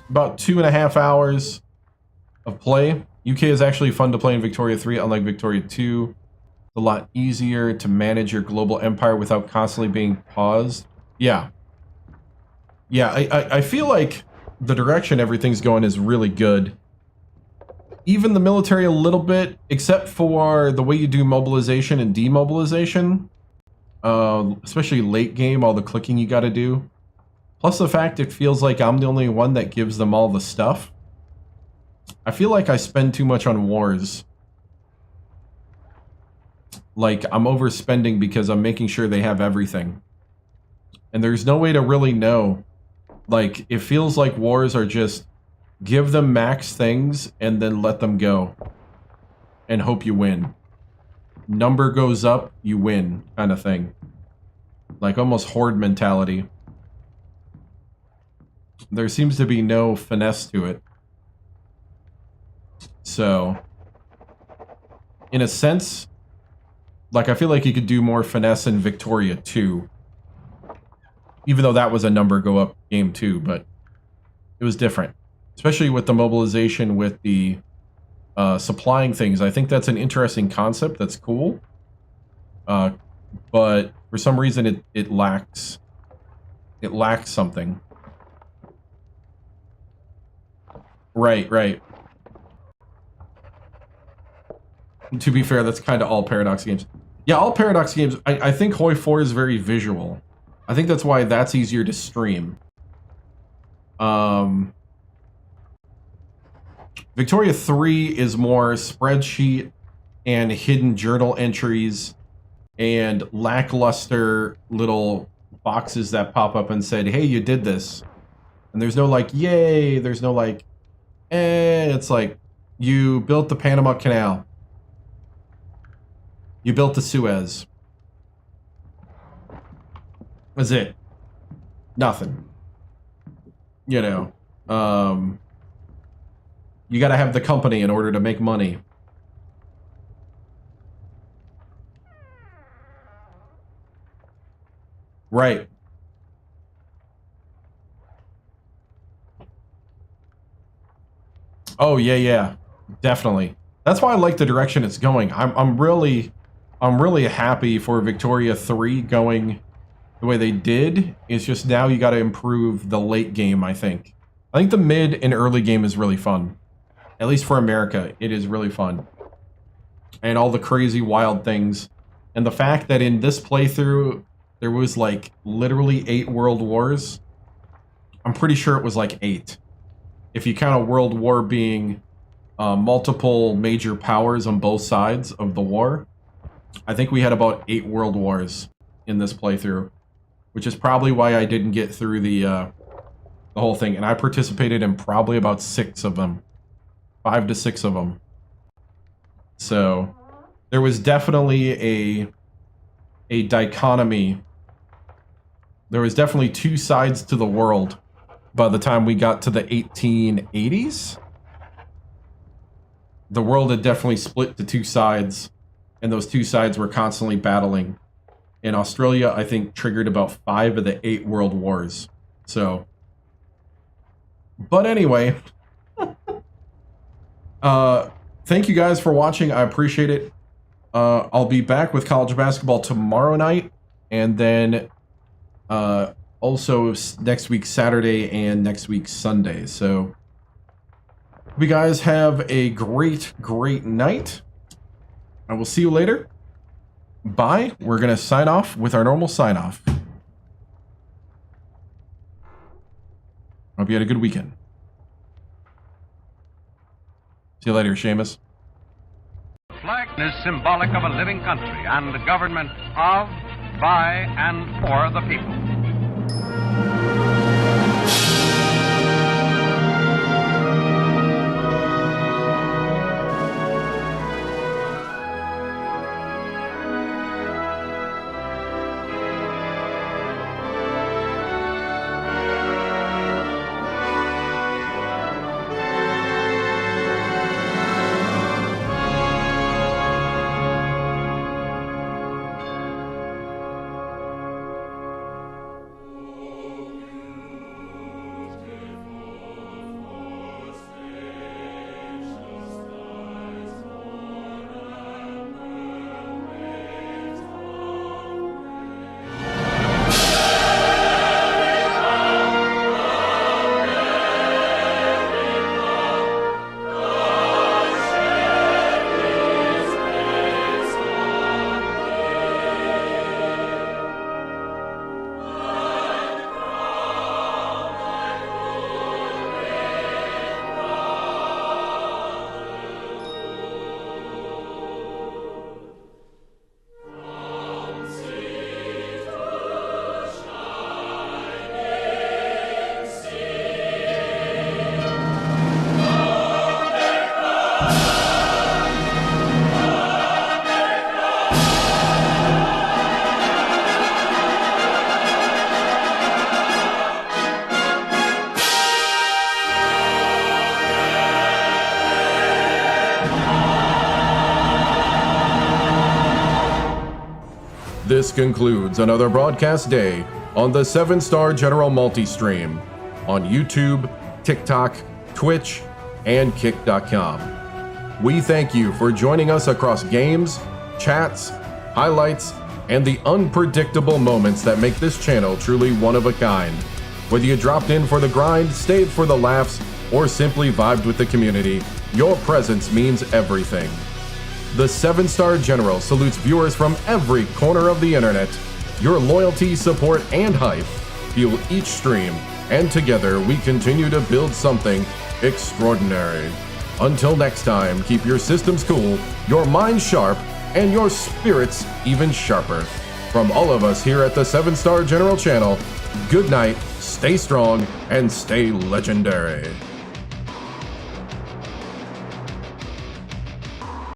Speaker 1: about 2.5 hours of play. UK is actually fun to play in Victoria 3, unlike Victoria 2. It's a lot easier to manage your global empire without constantly being paused. Yeah. Yeah, I feel like the direction everything's going is really good. Even the military a little bit, except for the way you do mobilization and demobilization. Especially late game, all the clicking you gotta do. Plus the fact it feels like I'm the only one that gives them all the stuff. I feel like I spend too much on wars. Like, I'm overspending because I'm making sure they have everything. And there's no way to really know. Like, it feels like wars are just give them max things and then let them go. And hope you win. Number goes up, you win, kind of thing. Like almost horde mentality. There seems to be no finesse to it. So, in a sense, like I feel like you could do more finesse in Victoria 2. Even though that was a number go up game too, but it was different. Especially with the mobilization with the supplying things. I think that's an interesting concept. That's cool. But for some reason it lacks something. Right. To be fair, that's kind of all Paradox games. Yeah, all Paradox games. I think Hoi 4 is very visual. I think that's why that's easier to stream. Victoria 3 is more spreadsheet and hidden journal entries and lackluster little boxes that pop up and said, hey, you did this. And there's no like, yay. There's no like, It's like, you built the Panama Canal. You built the Suez. That's it. Nothing. You know. You gotta have the company in order to make money. Right. Oh yeah, definitely. That's why I like the direction it's going. I'm really happy for Victoria 3 going the way they did. It's just now you got to improve the late game. I think the mid and early game is really fun. At least for America, it is really fun. And all the crazy wild things, and the fact that in this playthrough there was like literally 8 world wars. I'm pretty sure it was like 8. If you count a world war being multiple major powers on both sides of the war. I think we had about 8 world wars in this playthrough, which is probably why I didn't get through the whole thing. And I participated in probably about 6 of them. 5 to 6 of them. So there was definitely a dichotomy. There was definitely 2 sides to the world by the time we got to the 1880s. The world had definitely split to 2 sides, and those 2 sides were constantly battling. And Australia, I think, triggered about 5 of the 8 world wars. So, but anyway, thank you guys for watching. I appreciate it. I'll be back with college basketball tomorrow night, and then also next week Saturday and next week Sunday. So hope you guys have a great night. I will see you later. Bye. We're gonna sign off with our normal sign off. Hope you had a good weekend. See you later, Seamus.
Speaker 4: The flag is symbolic of a living country and the government of, by, and for the people.
Speaker 1: This concludes another broadcast day on the 7-Star General Multi-Stream on YouTube, TikTok, Twitch, and Kick.com. We thank you for joining us across games, chats, highlights, and the unpredictable moments that make this channel truly one of a kind. Whether you dropped in for the grind, stayed for the laughs, or simply vibed with the community, your presence means everything. The 7-Star General salutes viewers from every corner of the internet. Your loyalty, support, and hype fuel each stream, and together we continue to build something extraordinary. Until next time, keep your systems cool, your minds sharp, and your spirits even sharper. From all of us here at the 7-Star General channel, good night, stay strong, and stay legendary.